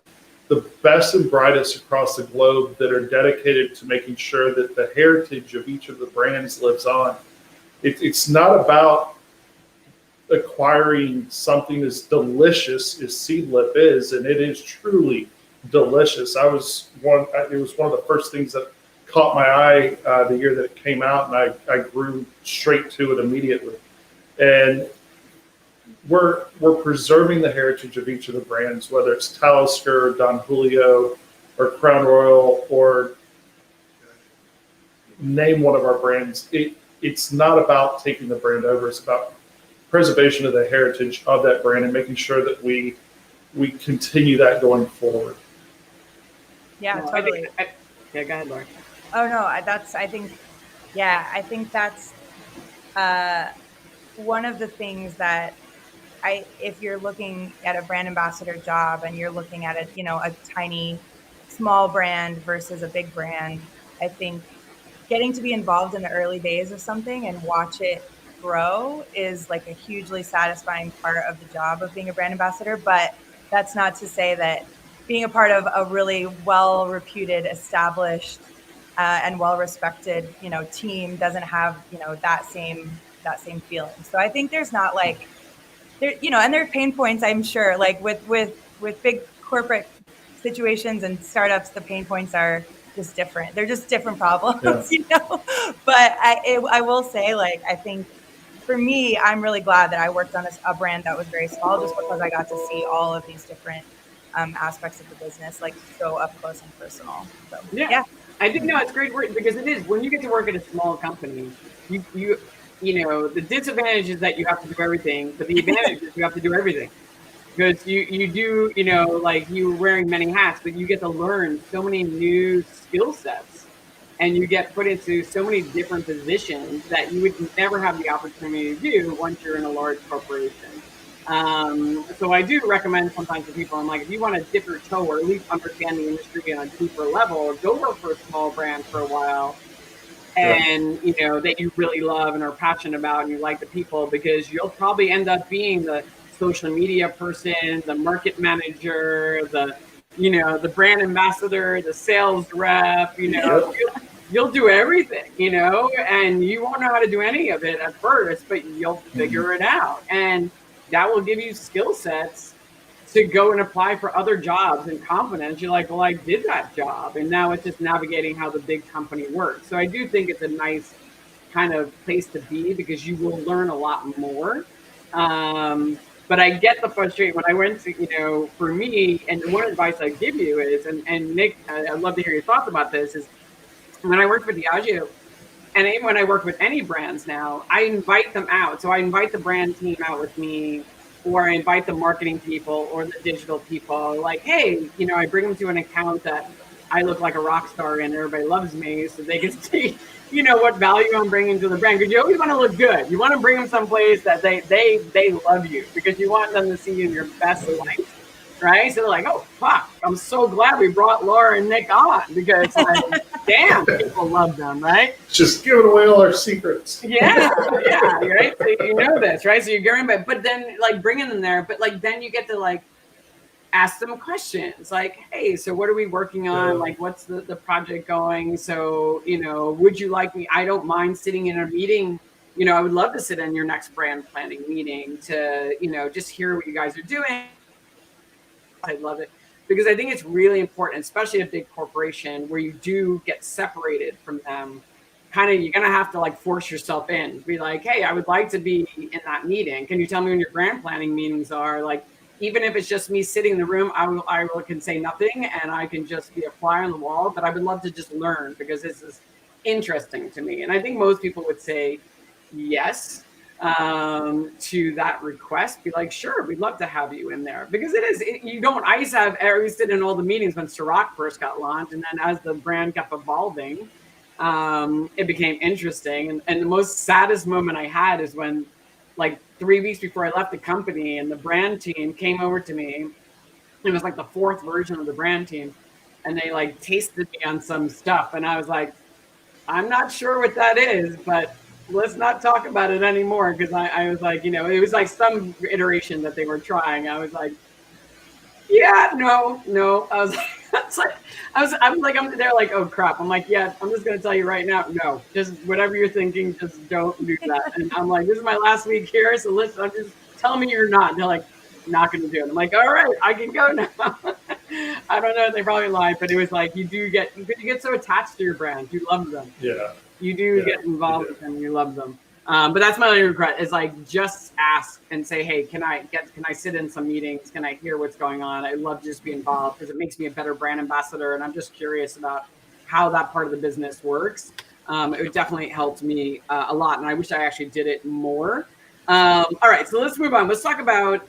best and brightest across the globe that are dedicated to making sure that the heritage of each of the brands lives on. It's not about acquiring something as delicious as Seedlip is, and it is truly delicious. It was one of the first things that caught my eye the year that it came out, and I grew straight to it immediately. And we're preserving the heritage of each of the brands, whether it's Talisker, Don Julio, or Crown Royal, or name one of our brands. It's not about taking the brand over. It's about preservation of the heritage of that brand and making sure that we continue that going forward. Yeah, totally. Go ahead, Laura. Oh no, I think that's one of the things that if you're looking at a brand ambassador job and you're looking at a tiny, small brand versus a big brand, I think getting to be involved in the early days of something and watch it grow is like a hugely satisfying part of the job of being a brand ambassador. But that's not to say that being a part of a really well-reputed, established, and well-respected, team doesn't have, that same feeling. So I think there's not like, and there are pain points, I'm sure, like with big corporate situations and startups, the pain points are just different. They're just different problems, But I will say, like, I think for me, I'm really glad that I worked on a brand that was very small, just because I got to see all of these different aspects of the business, like so up close and personal. So yeah. I think it's great work, because it is, when you get to work at a small company, you the disadvantage is that you have to do everything, but the advantage is you have to do everything. Because you do, like you're wearing many hats, but you get to learn so many new skill sets, and you get put into so many different positions that you would never have the opportunity to do once you're in a large corporation. So I do recommend sometimes to people, I'm like, if you want to dip your toe or at least understand the industry on a deeper level, go work for a small brand for a while, and that you really love and are passionate about, and you like the people, because you'll probably end up being the social media person, the market manager, the brand ambassador, the sales rep, you'll do everything, and you won't know how to do any of it at first, but you'll figure it out. And that will give you skill sets to go and apply for other jobs in confidence. You're like, well, I did that job, and now it's just navigating how the big company works. So I do think it's a nice kind of place to be, because you will learn a lot more. But I get the frustration when I went to, for me, and one advice I give you is, and Nick, I'd love to hear your thoughts about this, is when I worked for Diageo, and even when I work with any brands now, I invite them out. So I invite the brand team out with me, or I invite the marketing people or the digital people. Like, hey, I bring them to an account that I look like a rock star and everybody loves me, so they can see, what value I'm bringing to the brand. Because you always want to look good. You want to bring them someplace that they love you, because you want them to see you in your best light, right? So they're like, oh fuck, I'm so glad we brought Laura and Nick on, because damn, people love them, right? Just giving away all our secrets. Yeah, right. So you know this, right? So you're going, but then bringing them there, but then you get to ask them questions like, hey, so what are we working on? What's the project going? So, would you like me? I don't mind sitting in a meeting. I would love to sit in your next brand planning meeting to, just hear what you guys are doing. I love it, because I think it's really important, especially a big corporation where you do get separated from them. Kind of, you're going to have to force yourself in, be like, hey, I would like to be in that meeting. Can you tell me when your brand planning meetings are? Even if it's just me sitting in the room, I can say nothing and I can just be a fly on the wall, but I would love to just learn, because this is interesting to me. And I think most people would say yes to that request. Be like, sure, we'd love to have you in there, because I used to sit in all the meetings when Ciroc first got launched. And then as the brand kept evolving, it became interesting. And the most saddest moment I had is when 3 weeks before I left the company, and the brand team came over to me. It was the fourth version of the brand team, and they tasted me on some stuff, and I was like, I'm not sure what that is, but let's not talk about it anymore, because I was it was some iteration that they were trying. I was like, yeah, no. I was they're like, oh crap. I'm like, yeah, I'm just gonna tell you right now, no, just whatever you're thinking, just don't do that. And I'm like, this is my last week here, so listen, I'm just tell me you're not. And they're like, not gonna do it. I'm like, all right, I can go now. I don't know, they probably lied, but it was you get so attached to your brand, you love them. Yeah. You do get involved with them, you love them. But that's my only regret, is just ask and say, hey, can I sit in some meetings? Can I hear what's going on? I'd love to just be involved, because it makes me a better brand ambassador. And I'm just curious about how that part of the business works. It definitely helped me a lot. And I wish I actually did it more. All right, so let's move on. Let's talk about,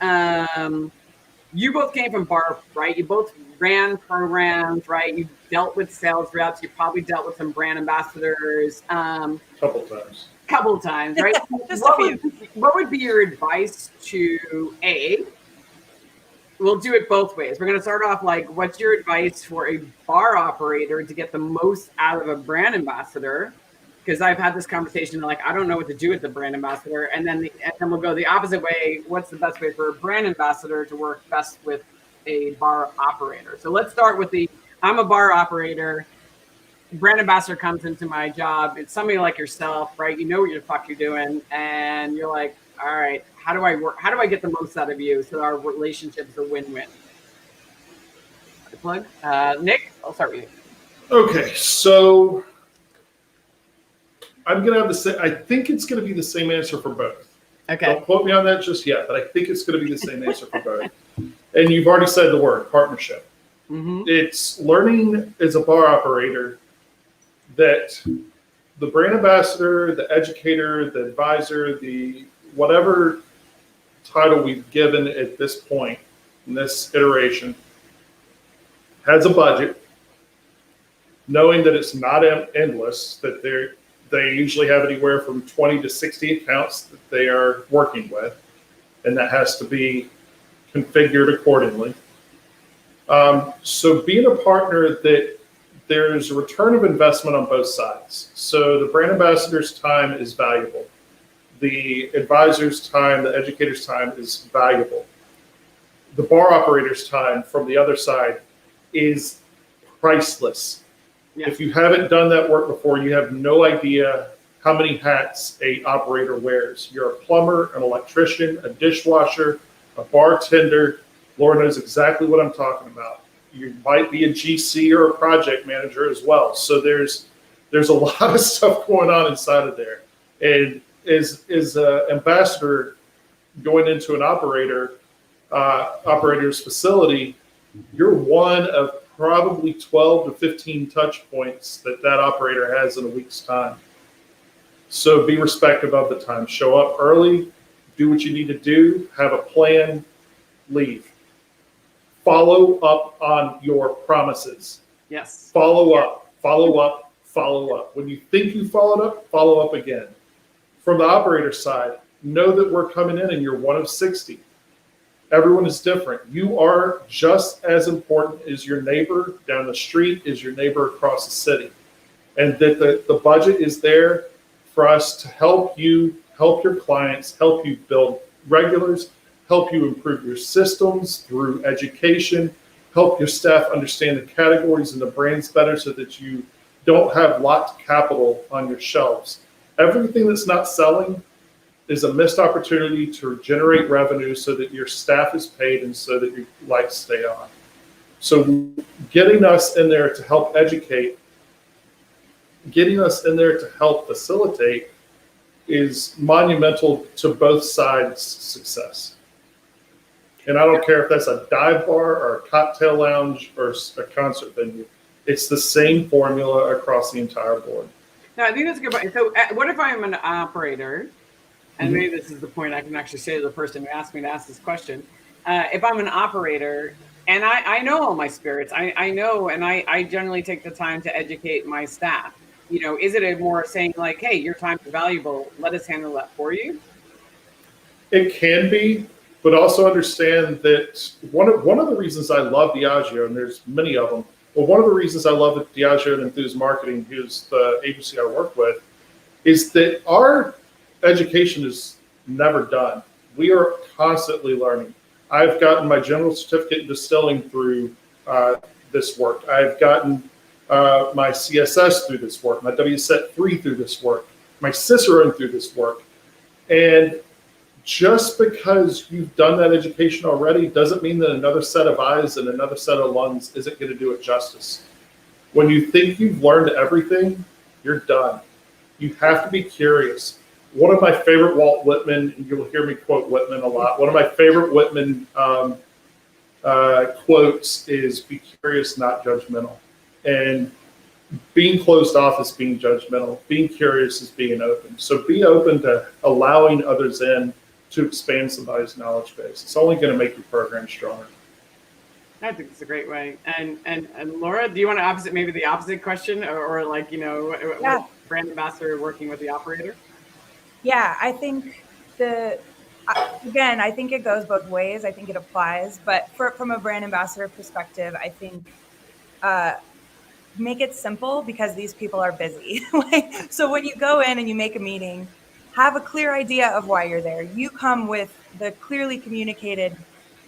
you both came from BARP, right? You both ran programs, right? You dealt with sales reps. You probably dealt with some brand ambassadors. Couple times, right? Just a few. What would be your advice to we'll do it both ways. We're going to start off what's your advice for a bar operator to get the most out of a brand ambassador? Because I've had this conversation, I don't know what to do with the brand ambassador. And then we'll go the opposite way. What's the best way for a brand ambassador to work best with a bar operator? So let's start with I'm a bar operator. Brand ambassador comes into my job. It's somebody like yourself, right? You know what the fuck you're doing, and you're like, all right, how do I work? How do I get the most out of you so our relationship is a win-win? Plug. Nick, I'll start with you. Okay, so I'm gonna have I think it's gonna be the same answer for both. Okay. Don't quote me on that just yet, but I think it's gonna be the same answer for both. And you've already said the word partnership. Mm-hmm. It's learning as a bar operator that the brand ambassador, the educator, the advisor, the whatever title we've given at this point in this iteration has a budget, knowing that it's not endless, that they usually have anywhere from 20 to 60 accounts that they are working with, and that has to be configured accordingly. So being a partner that there's a return of investment on both sides. So the brand ambassador's time is valuable. The advisor's time, the educator's time is valuable. The bar operator's time from the other side is priceless. Yeah. If you haven't done that work before, you have no idea how many hats a operator wears. You're a plumber, an electrician, a dishwasher, a bartender. Laura knows exactly what I'm talking about. You might be a GC or a project manager as well. So there's a lot of stuff going on inside of there. And as an ambassador going into an operator's facility, you're one of probably 12 to 15 touch points that operator has in a week's time. So be respectful of the time. Show up early, do what you need to do, have a plan, leave. Follow up on your promises. Yes. Follow up, follow up, follow up. When you think you followed up, follow up again. From the operator side, know that we're coming in and you're one of 60. Everyone is different. You are just as important as your neighbor down the street, as your neighbor across the city. And that the budget is there for us to help you, help your clients, help you build regulars, help you improve your systems through education, help your staff understand the categories and the brands better so that you don't have locked capital on your shelves. Everything that's not selling is a missed opportunity to generate revenue so that your staff is paid and so that your lights stay on. So getting us in there to help educate, getting us in there to help facilitate is monumental to both sides' success. And I don't care if that's a dive bar or a cocktail lounge or a concert venue. It's the same formula across the entire board. No, I think that's a good point. So what if I'm an operator, and maybe this is the point I can actually say to the person who asked me to ask this question. If I'm an operator and I know all my spirits, I know, and I generally take the time to educate my staff. You know, is it a more saying like, hey, your time is valuable, let us handle that for you? It can be, but also understand that one of the reasons I love Diageo, and there's many of them, but one of the reasons I love Diageo and Enthused Marketing, who's the agency I work with, is that our education is never done. We are constantly learning. I've gotten my general certificate in distilling through this work. I've gotten my CSS through this work, my WSET 3 through this work, my Cicerone through this work. And just because you've done that education already doesn't mean that another set of eyes and another set of lungs isn't going to do it justice. When you think you've learned everything, you're done. You have to be curious. One of my favorite Walt Whitman, and you'll hear me quote Whitman a lot, one of my favorite Whitman quotes is, be curious, not judgmental. And being closed off is being judgmental. Being curious is being open. So be open to allowing others in to expand somebody's knowledge base. It's only going to make your program stronger. I think it's a great way. And Laura, do you want to maybe the opposite question, or like, you know, what brand ambassador working with the operator? Yeah, I think I think it goes both ways. I think it applies, but from a brand ambassador perspective, I think make it simple because these people are busy. So when you go in and you make a meeting, have a clear idea of why you're there. You come with the clearly communicated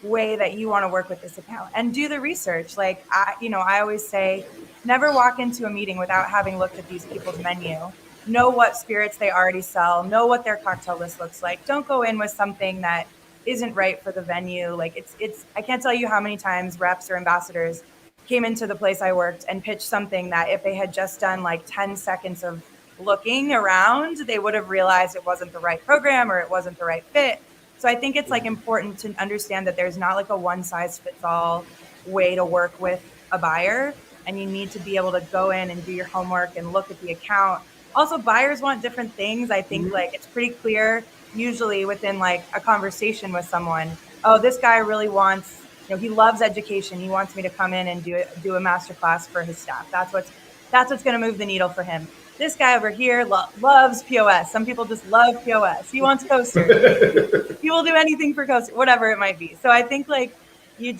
way that you want to work with this account and do the research. Like, I always say, never walk into a meeting without having looked at these people's menu. Know what spirits they already sell, know what their cocktail list looks like. Don't go in with something that isn't right for the venue. Like it's I can't tell you how many times reps or ambassadors came into the place I worked and pitched something that if they had just done like 10 seconds of looking around, they would have realized it wasn't the right program or it wasn't the right fit. So I think it's like important to understand that there's not like a one size fits all way to work with a buyer, and you need to be able to go in and do your homework and look at the account. Also, buyers want different things. I think like it's pretty clear usually within like a conversation with someone, oh, this guy really wants, he loves education. He wants me to come in and do a masterclass for his staff. That's what's going to move the needle for him. This guy over here loves POS. Some people just love POS. He wants coasters. He will do anything for coasters, whatever it might be. So I think like you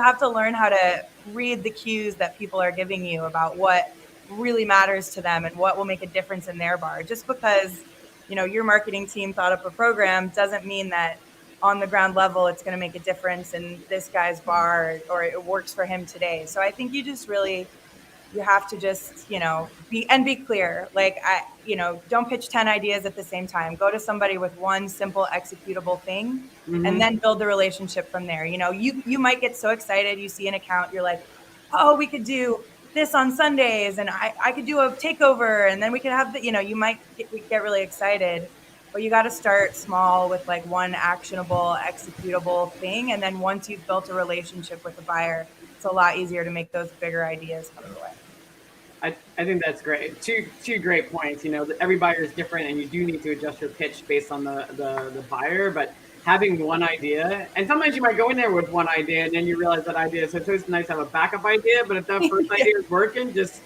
have to learn how to read the cues that people are giving you about what really matters to them and what will make a difference in their bar. Just because, your marketing team thought up a program doesn't mean that on the ground level it's going to make a difference in this guy's bar or it works for him today. So I think you have to just, be clear. Like, don't pitch 10 ideas at the same time. Go to somebody with one simple executable thing and then build the relationship from there. You might get so excited. You see an account, you're like, oh, we could do this on Sundays and I could do a takeover and then we could have you might get really excited, but you got to start small with like one actionable, executable thing. And then once you've built a relationship with the buyer, it's a lot easier to make those bigger ideas come away. I think that's great. Two great points. Every buyer is different and you do need to adjust your pitch based on the buyer, but having one idea, and sometimes you might go in there with one idea and then you realize that idea. So it's always nice to have a backup idea. But if that first idea is working, just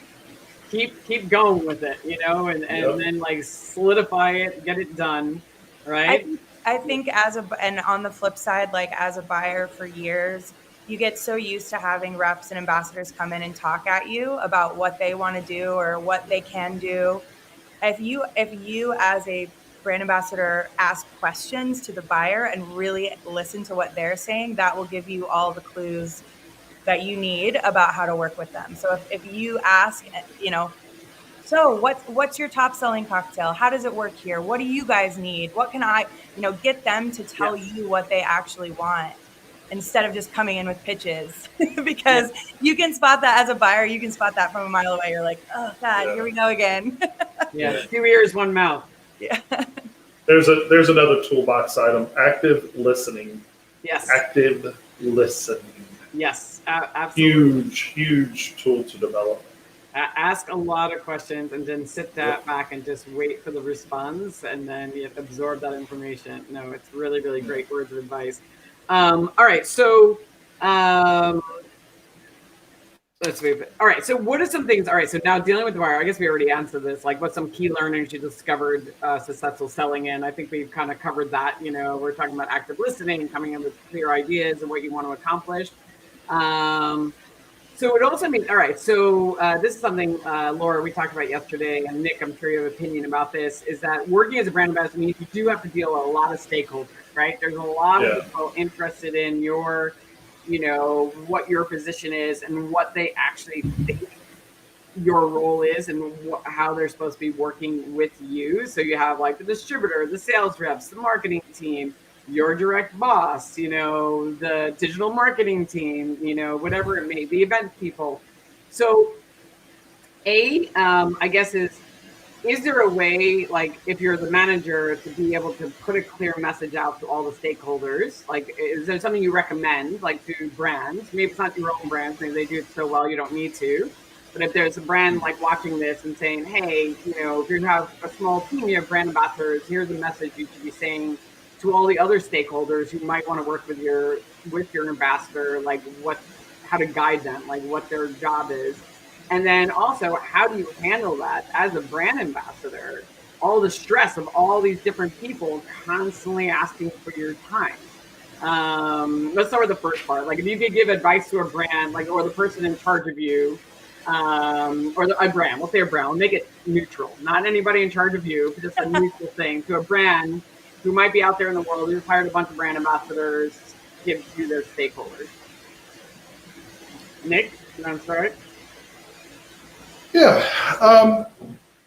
keep going with it, and then like solidify it, get it done, right? I think and on the flip side, like as a buyer for years, you get so used to having reps and ambassadors come in and talk at you about what they want to do or what they can do. If you as a brand ambassador ask questions to the buyer and really listen to what they're saying, that will give you all the clues that you need about how to work with them. So if you ask, so what's your top selling cocktail? How does it work here? What do you guys need? What can I, get them to tell you what they actually want instead of just coming in with pitches because you can spot that as a buyer. You can spot that from a mile away. You're like, oh God, here we go again. 2 ears, one mouth. Yeah. There's another toolbox item, active listening. Yes. Active listening. Yes, absolutely. Huge tool to develop. Ask a lot of questions and then sit back and just wait for the response and then absorb that information. No, it's really, really great words of advice. All right, so let's move it. All right, so what are some things? All right, so now dealing with the buyer, I guess we already answered this. Like, what's some key learnings you discovered successful selling in? I think we've kind of covered that. We're talking about active listening and coming in with clear ideas and what you want to accomplish. So it also means, all right, so this is something, Laura, we talked about yesterday, and Nick, I'm sure you have an opinion about this, is that working as a brand ambassador means you do have to deal with a lot of stakeholders, right? There's a lot of people interested in your, what your position is and what they actually think your role is and how they're supposed to be working with you. So you have like the distributor, the sales reps, the marketing team, your direct boss, the digital marketing team, whatever it may be, event people. So I guess is there a way, like if you're the manager, to be able to put a clear message out to all the stakeholders? Like, is there something you recommend, like to brands? Maybe it's not your own brands, maybe they do it so well you don't need to. But if there's a brand like watching this and saying, hey, if you have a small team, you have brand ambassadors, here's a message you should be saying to all the other stakeholders who might want to work with your ambassador, like how to guide them, like what their job is. And then also, how do you handle that as a brand ambassador? All the stress of all these different people constantly asking for your time. Let's start with the first part. Like if you could give advice to a brand, like, or the person in charge of you, or a brand, we'll say a brand, we'll make it neutral, not anybody in charge of you, but just a neutral thing to a brand who might be out there in the world, who's hired a bunch of brand ambassadors, give you their stakeholders. Nick, you want to start? Yeah.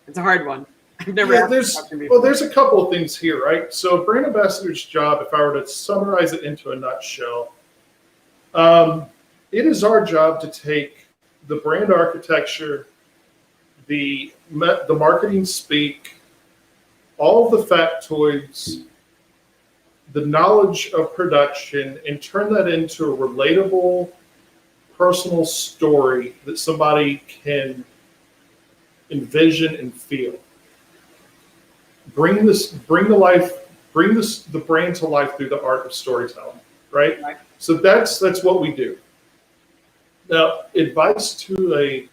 It's a hard one. I've never asked this question before. Well, there's a couple of things here, right? So a brand ambassador's job, if I were to summarize it into a nutshell, it is our job to take the brand architecture, the marketing speak, all of the factoids, the knowledge of production, and turn that into a relatable, personal story that somebody can envision and feel. Bring the brand to life through the art of storytelling, right? So that's what we do. Now, advice to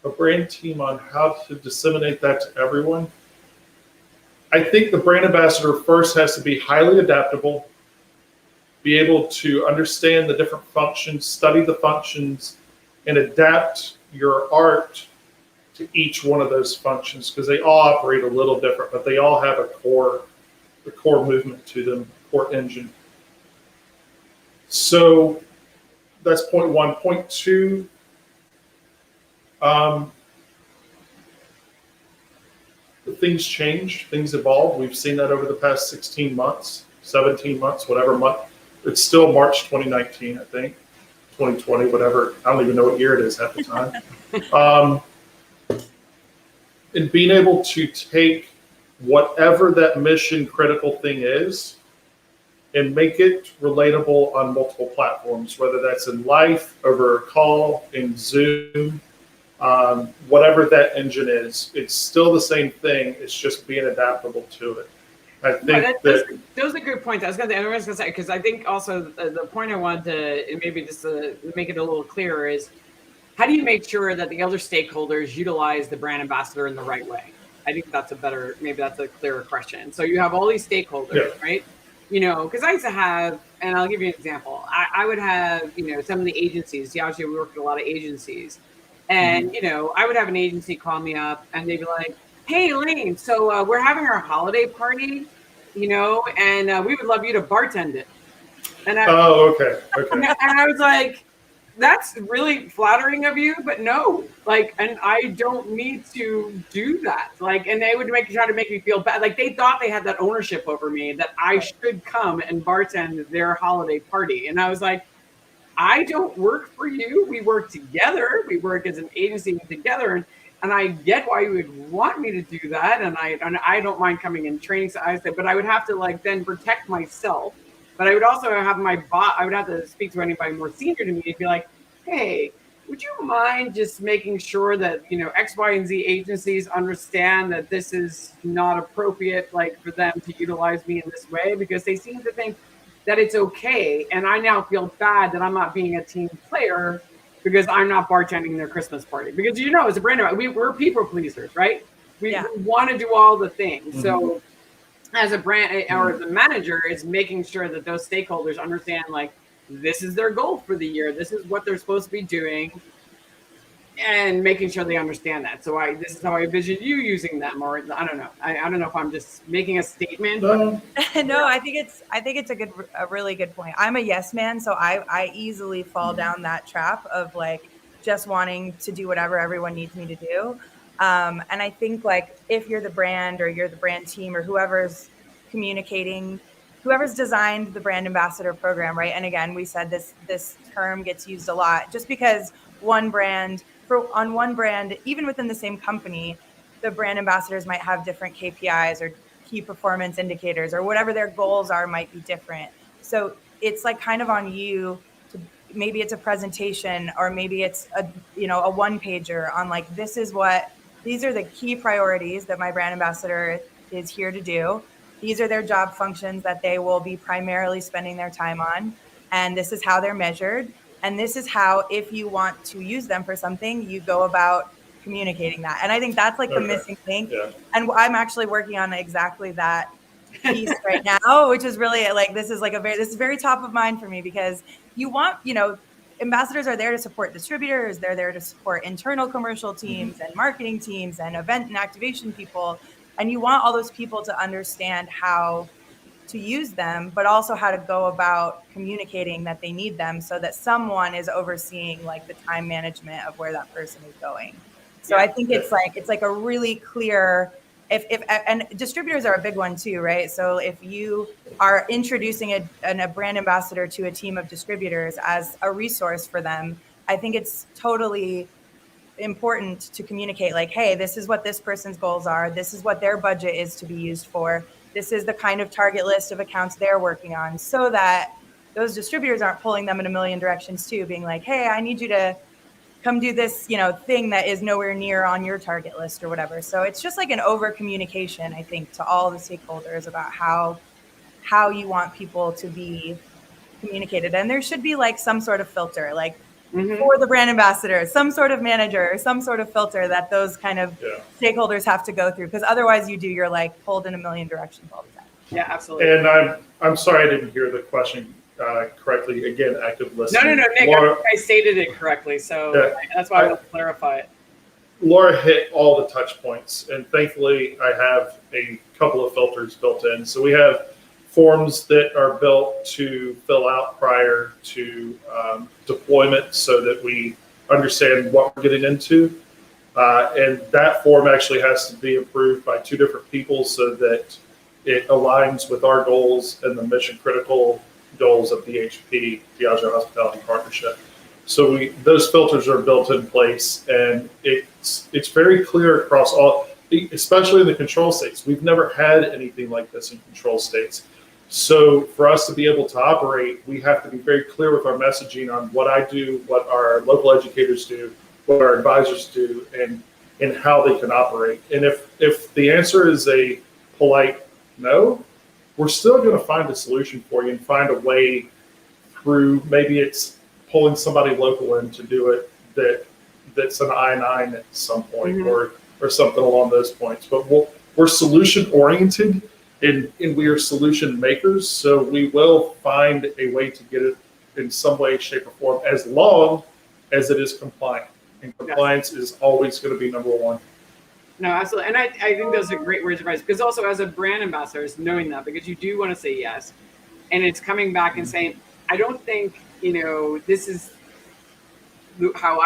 a brand team on how to disseminate that to everyone. I think the brand ambassador first has to be highly adaptable, be able to understand the different functions, study the functions, and adapt your art to each one of those functions, because they all operate a little different, but they all have a core movement to them, core engine. So that's point one. Point two, things change, things evolve. We've seen that over the past 16 months, 17 months, whatever month. It's still March 2019, I think, 2020, whatever. I don't even know what year it is at the time. And being able to take whatever that mission critical thing is and make it relatable on multiple platforms, whether that's in life, over a call, in Zoom, whatever that engine is, it's still the same thing. It's just being adaptable to it. I think those are good points. I was going to say, because I think also the point I wanted to maybe just to make it a little clearer is, how do you make sure that the other stakeholders utilize the brand ambassador in the right way? I think that's maybe that's a clearer question. So you have all these stakeholders, right? Because I used to have, and I'll give you an example. I would have, some of the agencies. Obviously, we work with a lot of agencies, and I would have an agency call me up, and they'd be like, "Hey, Elaine, so we're having our holiday party, and we would love you to bartend it." And okay. And I was like, "That's really flattering of you, but no, and I don't need to do that." And they would try to make me feel bad. They thought they had that ownership over me, that I should come and bartend their holiday party. And I was like, I don't work for you. We work together. We work as an agency together. And I get why you would want me to do that. And I don't mind coming in training. So I said, but I would have to then protect myself. But I would also have my boss, I would have to speak to anybody more senior to me and be like, hey, would you mind just making sure that, X, Y, and Z agencies understand that this is not appropriate, for them to utilize me in this way, because they seem to think that it's okay. And I now feel bad that I'm not being a team player because I'm not bartending their Christmas party. Because, as a brand, we're people pleasers, right? We want to do all the things. Mm-hmm. So as a brand or as a manager, is making sure that those stakeholders understand, this is their goal for the year. This is what they're supposed to be doing, and making sure they understand that. So this is how I envision you using them, or I don't know. I don't know if I'm just making a statement. No, I think it's a really good point. I'm a yes man, so I easily fall down that trap of just wanting to do whatever everyone needs me to do. And I think if you're the brand, or you're the brand team, or whoever's communicating, whoever's designed the brand ambassador program, right? And again, we said this term gets used a lot, just because on one brand, even within the same company, the brand ambassadors might have different KPIs or key performance indicators, or whatever their goals are might be different. So it's kind of on you to, maybe it's a presentation, or maybe it's a one pager on these are the key priorities that my brand ambassador is here to do. These are their job functions that they will be primarily spending their time on. And this is how they're measured. And this is how, if you want to use them for something, you go about communicating that. And I think that's the missing link. Yeah. And I'm actually working on exactly that piece right now, which is really this is very top of mind for me, because you want, ambassadors are there to support distributors. They're there to support internal commercial teams and marketing teams and event and activation people. And you want all those people to understand how to use them, but also how to go about communicating that they need them, so that someone is overseeing the time management of where that person is going. So I think it's a really clear, and distributors are a big one too, right? So if you are introducing a brand ambassador to a team of distributors as a resource for them, I think it's totally important to communicate hey, this is what this person's goals are. This is what their budget is to be used for. This is the kind of target list of accounts they're working on, so that those distributors aren't pulling them in a million directions too, being hey, I need you to come do this, thing that is nowhere near on your target list or whatever. So it's just an over communication, I think, to all the stakeholders about how you want people to be communicated. And there should be some sort of filter, for the brand ambassador, some sort of manager, some sort of filter that those kind of stakeholders have to go through, because otherwise you're pulled in a million directions all the time. Yeah, absolutely. And I'm sorry I didn't hear the question correctly. Again, active listening. No, Nick, Laura, I stated it correctly, so that's why I want to clarify it. Laura hit all the touch points, and thankfully I have a couple of filters built in. So we have forms that are built to fill out prior to deployment, so that we understand what we're getting into. And that form actually has to be approved by two different people, so that it aligns with our goals and the mission critical goals of DHP, Diageo Hospitality Partnership. So those filters are built in place, and it's very clear across all, especially in the control states. We've never had anything like this in control states. So for us to be able to operate, we have to be very clear with our messaging on what I do, what our local educators do, what our advisors do, and how they can operate. And if the answer is a polite no, we're still going to find a solution for you and find a way through. Maybe it's pulling somebody local in to do it that's an I-9 at some point, or something along those points. But we're solution oriented, and we are solution makers. So we will find a way to get it in some way, shape, or form, as long as it is compliant. And compliance is always going to be number one. No, absolutely. And I think those are great words of advice, because also as a brand ambassador, is knowing that, because you do want to say yes. And it's coming back and saying, I don't think, this is how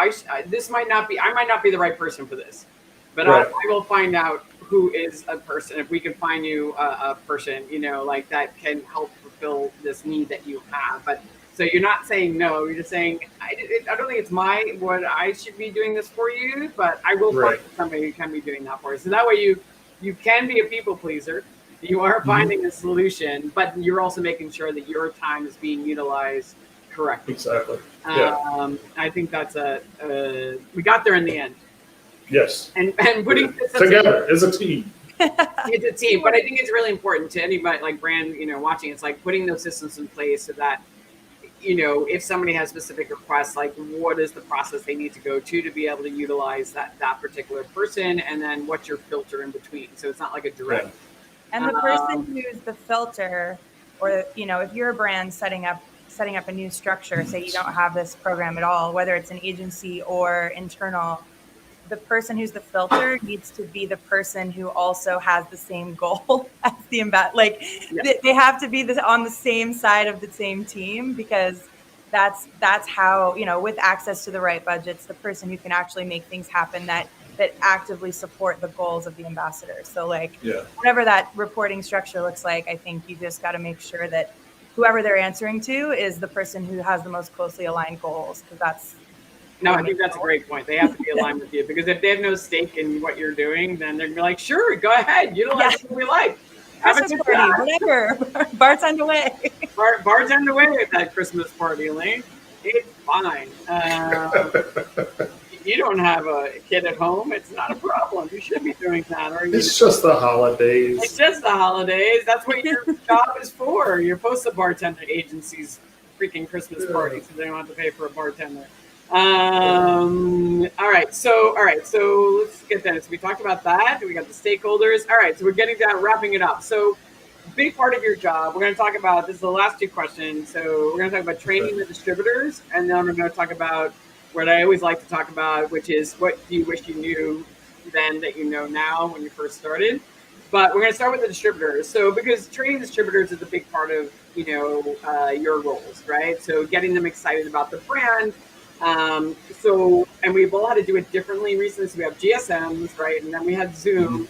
this might not be, I might not be the right person for this, but right. I will find out who is a person. If we can find you a person, like that can help fulfill this need that you have. But so you're not saying no, you're just saying, I don't think it's what I should be doing this for you, but I will find somebody who can be doing that for you. So that way you can be a people pleaser. You are finding a solution, but you're also making sure that your time is being utilized correctly. Exactly. I think that's we got there in the end. Yes. And putting this together as a team. It's a team, but I think it's really important to anybody like brand, watching. It's like putting those systems in place so that, if somebody has specific requests, like what is the process they need to go to be able to utilize that particular person, and then what's your filter in between. So it's not like a direct. And the person who's the filter, or if you're a brand setting up a new structure, say you don't have this program at all, whether it's an agency or internal, the person who's the filter needs to be the person who also has the same goal as the they have to be on the same side of the same team, because that's how, with access to the right budgets, the person who can actually make things happen that actively support the goals of the ambassador. So whatever that reporting structure looks like, I think you just got to make sure that whoever they're answering to is the person who has the most closely aligned goals, because that's. No, I think that's a great point. They have to be aligned with you, because if they have no stake in what you're doing, then they're gonna be like, sure, go ahead, utilize what we like. Have a good party, whatever. Bartend away. Bartend away at that Christmas party, Elaine. It's fine. You don't have a kid at home. It's not a problem. You should be doing that. It's just the holidays. It's just the holidays. That's what your job is for. You're supposed to bartend at agencies' freaking Christmas parties, so they don't have to pay for a bartender. All right. So let's get that. So we talked about that. We got the stakeholders. All right. So we're getting down, wrapping it up. So big part of your job, we're going to talk about, this is the last two questions. So we're going to talk about training the distributors, and then we're going to talk about what I always like to talk about, which is what do you wish you knew then that you know now when you first started. But we're going to start with the distributors. So because training distributors is a big part of, your roles, right? So getting them excited about the brand. And we've all had to do it differently recently. So we have GSMs, right? And then we had Zoom.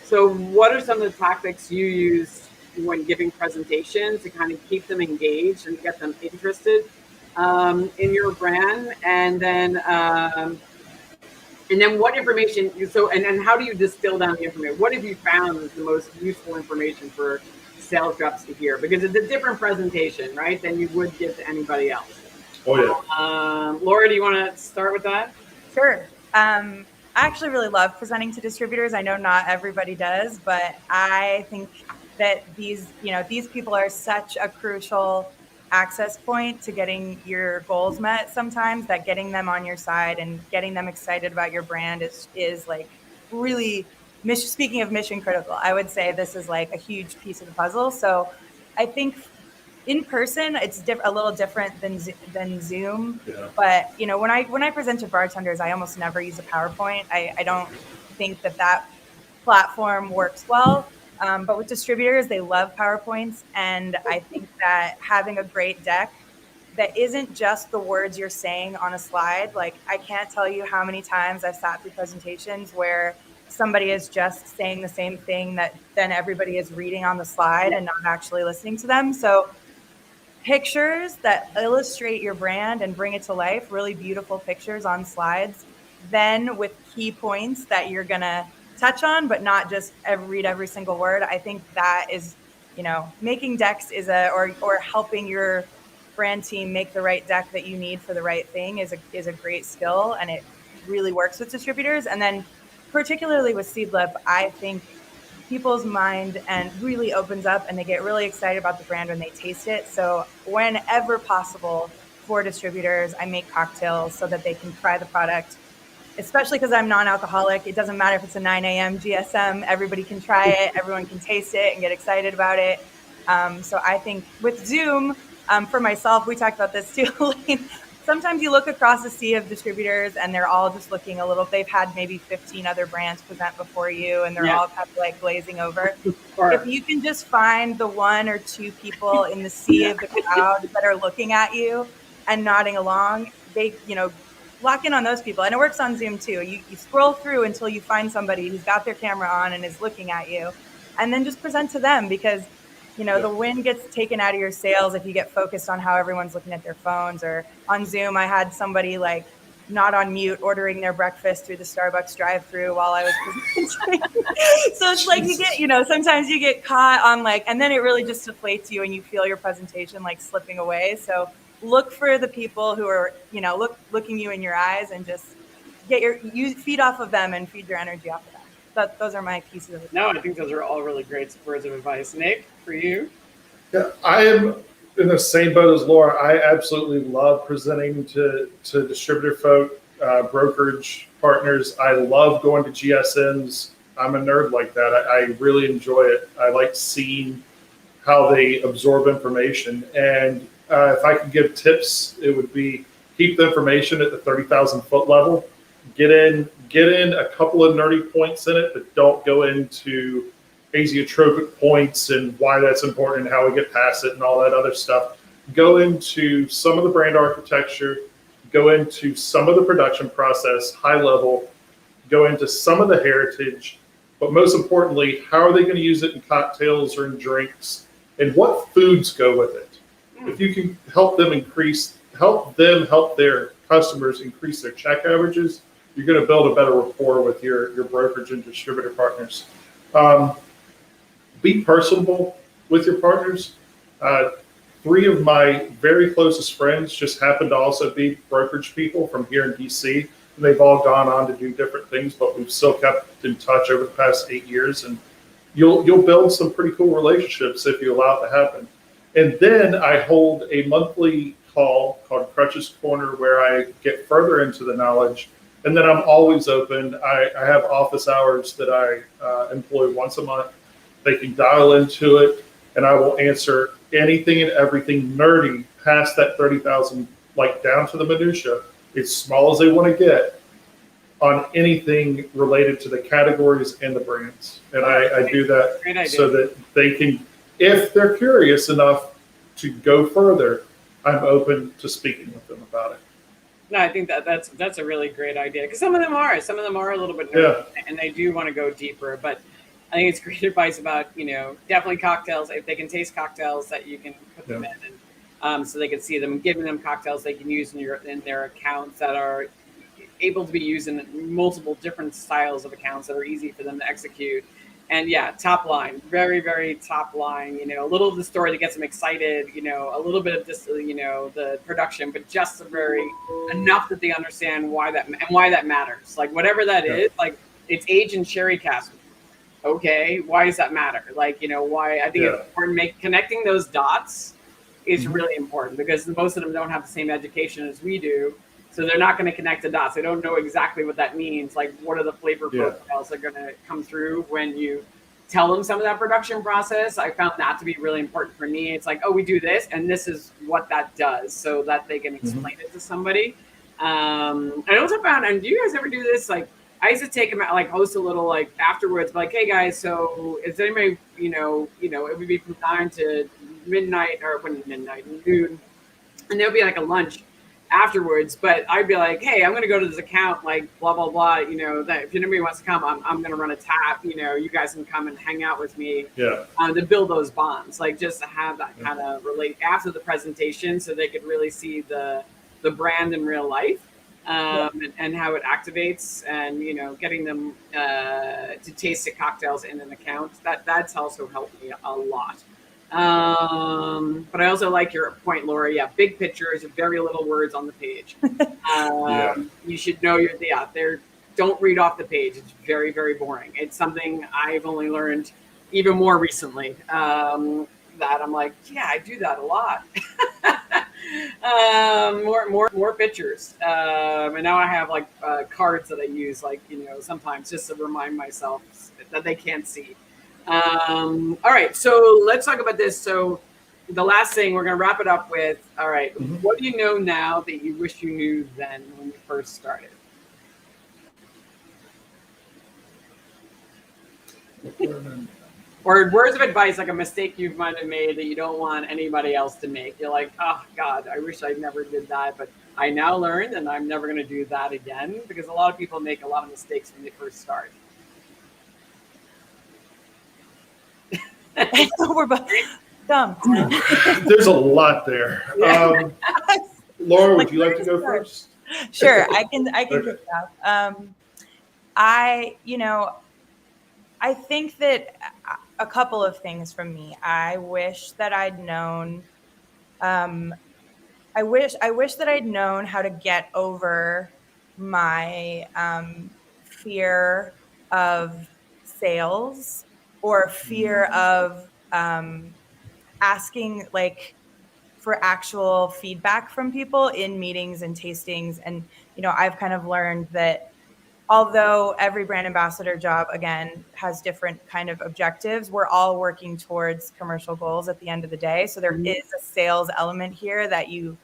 So what are some of the tactics you use when giving presentations to kind of keep them engaged and get them interested in your brand? And then what information, and how do you distill down the information? What have you found is the most useful information for sales reps to hear? Because it's a different presentation, right, than you would give to anybody else. Oh, yeah. Laura, do you want to start with that? Sure. I actually really love presenting to distributors. I know not everybody does, but I think that these people are such a crucial access point to getting your goals met sometimes, that getting them on your side and getting them excited about your brand is like really, speaking of mission critical, I would say this is like a huge piece of the puzzle. So I think in person, it's a little different than Zoom. Yeah. But when I present to bartenders, I almost never use a PowerPoint. I don't think that platform works well. But with distributors, they love PowerPoints, and I think that having a great deck that isn't just the words you're saying on a slide. Like, I can't tell you how many times I've sat through presentations where somebody is just saying the same thing that then everybody is reading on the slide and not actually listening to them. So pictures that illustrate your brand and bring it to life, really beautiful pictures on slides, then with key points that you're going to touch on, but not just read every single word. I think that is, making decks or helping your brand team make the right deck that you need for the right thing is a great skill, and it really works with distributors. And then particularly with Seedlip, I think people's mind and really opens up, and they get really excited about the brand when they taste it. So whenever possible for distributors, I make cocktails so that they can try the product, especially because I'm non-alcoholic. It doesn't matter if it's a 9 a.m. GSM, everybody can try it, everyone can taste it and get excited about it. So I think with Zoom, for myself, we talked about this too, Elaine. Sometimes you look across a sea of distributors and they're all just looking a little, they've had maybe 15 other brands present before you and they're all kind of like glazing over. If you can just find the one or two people in the sea of the crowd that are looking at you and nodding along, they, lock in on those people. And it works on Zoom too. You scroll through until you find somebody who's got their camera on and is looking at you, and then just present to them, because the wind gets taken out of your sails if you get focused on how everyone's looking at their phones. Or on Zoom, I had somebody like not on mute ordering their breakfast through the Starbucks drive-through while I was presenting. So it's like you get, sometimes you get caught on and then it really just deflates you and you feel your presentation like slipping away. So look for the people who are, looking you in your eyes, and just feed off of them and feed your energy off of them. Those are my pieces of advice. No, I think those are all really great words of advice. Nick, for you? Yeah, I am in the same boat as Laura. I absolutely love presenting to distributor folk, brokerage partners. I love going to GSMs. I'm a nerd like that. I really enjoy it. I like seeing how they absorb information. And if I could give tips, it would be keep the information at the 30,000 foot level. Get in a couple of nerdy points in it, but don't go into azeotropic points and why that's important and how we get past it and all that other stuff. Go into some of the brand architecture, go into some of the production process, high level, go into some of the heritage, but most importantly, how are they going to use it in cocktails or in drinks, and what foods go with it? If you can help their customers increase their check averages, you're going to build a better rapport with your brokerage and distributor partners. Be personable with your partners. 3 of my very closest friends just happen to also be brokerage people from here in DC. And they've all gone on to do different things, but we've still kept in touch over the past 8 years. And you'll build some pretty cool relationships if you allow it to happen. And then I hold a monthly call called Crutch's Corner, where I get further into the knowledge. And then I'm always open. I have office hours that I employ once a month. They can dial into it, and I will answer anything and everything nerdy past that 30,000, like down to the minutia, as small as they want to get, on anything related to the categories and the brands. And I do that so that they can, if they're curious enough to go further, I'm open to speaking with them about it. No, I think that's a really great idea, because some of them are a little bit nerdy, and they do want to go deeper. But I think it's great advice about, definitely cocktails. If they can taste cocktails, that you can put them in, and so they can see them, giving them cocktails they can use in their accounts that are able to be used in multiple different styles of accounts that are easy for them to execute. And yeah, top line, very, very top line, a little of the story that gets them excited, a little bit of just, the production, but just enough that they understand why that matters. Like whatever that is, like it's aged in sherry cask. Okay, why does that matter? Like, why? I think it's important. Connecting those dots is really important, because most of them don't have the same education as we do. So they're not going to connect the dots. They don't know exactly what that means. Like, what are the flavor profiles that are going to come through when you tell them some of that production process? I found that to be really important for me. It's like, oh, we do this, and this is what that does, so that they can explain it to somebody. I also found, and do you guys ever do this? Like, I used to take them out, like host a little like afterwards, like, hey guys, so is anybody, it would be from 9 to midnight, or when midnight, noon, and there'll be like a lunch afterwards. But I'd be like, hey, I'm going to go to this account, like blah, blah, blah, that if anybody wants to come, I'm going to run a tap, you guys can come and hang out with me to build those bonds, like just to have that kind of relate after the presentation, so they could really see the brand in real life. And how it activates, and getting them to taste the cocktails in an account, that's also helped me a lot. But I also like your point, Laura. Yeah, big pictures, very little words on the page. You should know don't read off the page. It's very, very boring. It's something I've only learned even more recently, that I'm like, yeah, I do that a lot. More pictures. And now I have like cards that I use, like, sometimes just to remind myself that they can't see. All right, so let's talk about this. So the last thing we're going to wrap it up with, all right, what do you know now that you wish you knew then when you first started? Or words of advice, like a mistake you might have made that you don't want anybody else to make. You're like, oh God, I wish I never did that, but I now learned and I'm never going to do that again, because a lot of people make a lot of mistakes when they first start. We're both dumb. There's a lot there. Laura, would you like to go first? Sure, I can kick it off. I think that a couple of things from me. I wish that I'd known. I wish that I'd known how to get over my fear of sales, or fear of asking for actual feedback from people in meetings and tastings. And I've kind of learned that although every brand ambassador job, again, has different kind of objectives, we're all working towards commercial goals at the end of the day. So there is a sales element here that you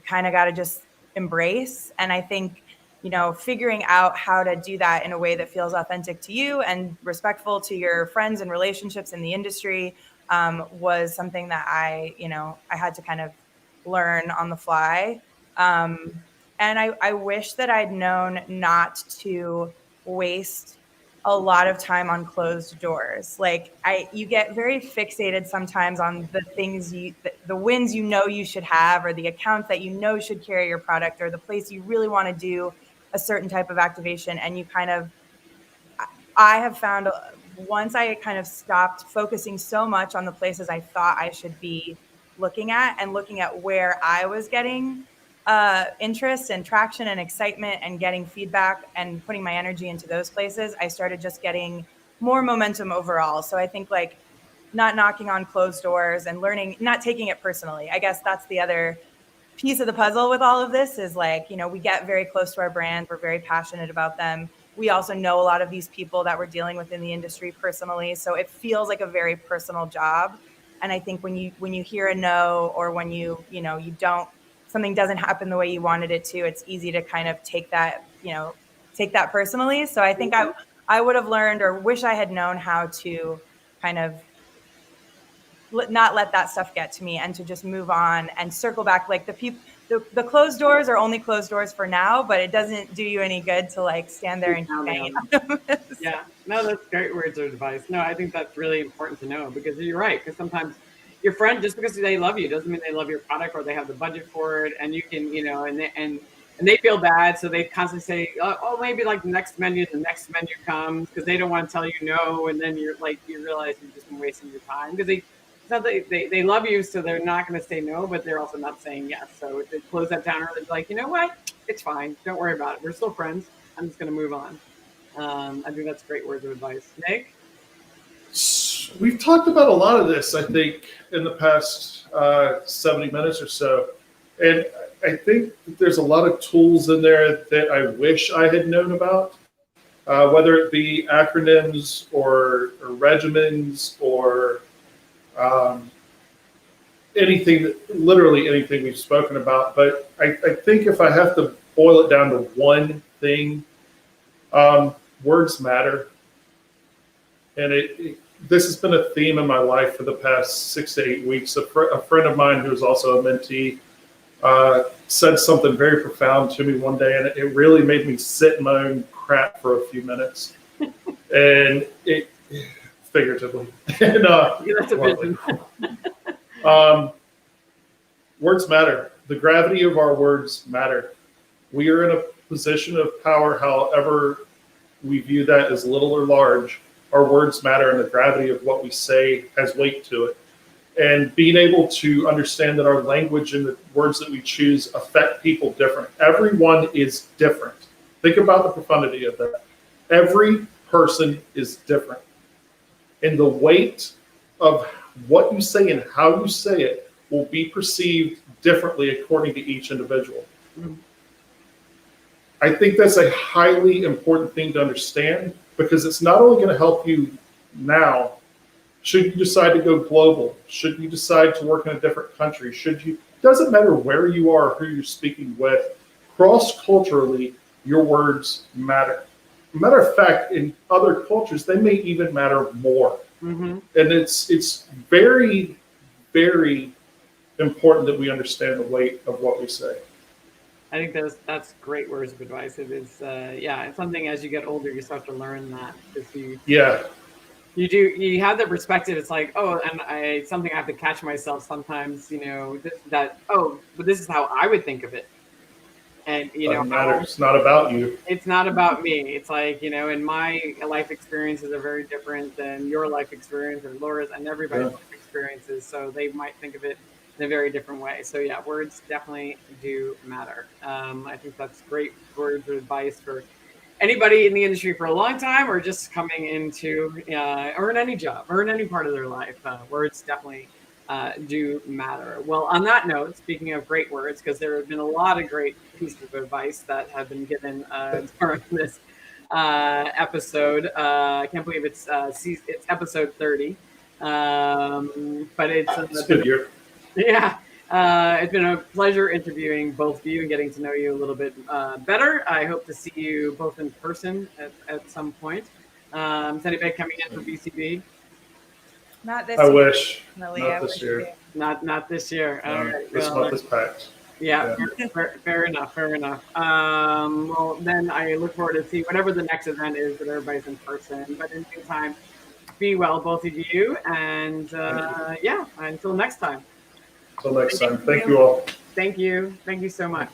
kind of got to just embrace. And I think, figuring out how to do that in a way that feels authentic to you and respectful to your friends and relationships in the industry was something that I had to kind of learn on the fly. And I wish that I'd known not to waste a lot of time on closed doors. You get very fixated sometimes on the things the wins you should have, or the accounts that should carry your product, or the place you really want to do a certain type of activation. And I have found once I kind of stopped focusing so much on the places I thought I should be looking at, and looking at where I was getting interest and traction and excitement and getting feedback and putting my energy into those places, I started just getting more momentum overall. So I think not knocking on closed doors and learning, not taking it personally. I guess that's the other piece of the puzzle with all of this is we get very close to our brands. We're very passionate about them. We also know a lot of these people that we're dealing with in the industry personally. So it feels like a very personal job. And I think when you hear a no, or when something doesn't happen the way you wanted it to, it's easy to kind of take that personally. So I think I would have learned, or wish I had known, how to kind of not let that stuff get to me, and to just move on and circle back. The closed doors are only closed doors for now, but it doesn't do you any good to stand there and keep banging on them. Yeah, no, that's great words of advice. No, I think that's really important to know, because you're right. Because sometimes your friend, just because they love you, doesn't mean they love your product or they have the budget for it. And you can, and they feel bad, so they constantly say, oh, maybe the next menu comes, because they don't want to tell you no, and then you realize you've just been wasting your time, because they love you, so they're not going to say no, but they're also not saying yes. So if they close that down early, like, you know what, it's fine, don't worry about it, we're still friends, I'm just going to move on. I think that's great words of advice. Nick? We've talked about a lot of this, I think, in the past 70 minutes or so. And I think that there's a lot of tools in there that I wish I had known about, whether it be acronyms or regimens or literally anything we've spoken about. But I think if I have to boil it down to one thing, words matter. And this has been a theme in my life for the past 6 to 8 weeks. A friend of mine who's also a mentee said something very profound to me one day, and it really made me sit in my own crap for a few minutes. And it figuratively. And, words matter. The gravity of our words matter. We are in a position of power, however we view that as little or large. Our words matter, and the gravity of what we say has weight to it. And being able to understand that our language and the words that we choose affect people different. Everyone is different. Think about the profundity of that. Every person is different. And the weight of what you say and how you say it will be perceived differently according to each individual. Mhm. I think that's a highly important thing to understand, because it's not only going to help you now, should you decide to go global, should you decide to work in a different country, doesn't matter where you are, who you're speaking with, cross-culturally, your words matter. Matter of fact, in other cultures, they may even matter more. Mhm. And it's very, very important that we understand the weight of what we say. I think that's great words of advice. It is, it's something as you get older, you start to learn that, because Yeah, you have the perspective. It's like, oh, and something I have to catch myself sometimes, but this is how I would think of it. And, doesn't matter. It's not about you. it's not about me. It's like, and my life experiences are very different than your life experience or Laura's and everybody's life experiences. So they might think of it in a very different way. So yeah, words definitely do matter. I think that's great words of advice for anybody in the industry for a long time, or just coming into or in any job or in any part of their life. Words definitely do matter. Well, on that note, speaking of great words, because there have been a lot of great pieces of advice that have been given during this episode. I can't believe it's episode 30, but it's It's a good year. yeah. It's been a pleasure interviewing both of you and getting to know you a little bit better. I hope to see you both in person at some point. Is anybody coming in for BCB? Not this I year. wish. Definitely, Not I this wish year. we- Not this year. All right. This Well, month is packed. yeah, fair enough. Fair enough. Well, then I look forward to see whatever the next event is that everybody's in person. But in the meantime, be well, both of you, and until next time. Until next time. Thank you all. Thank you so much.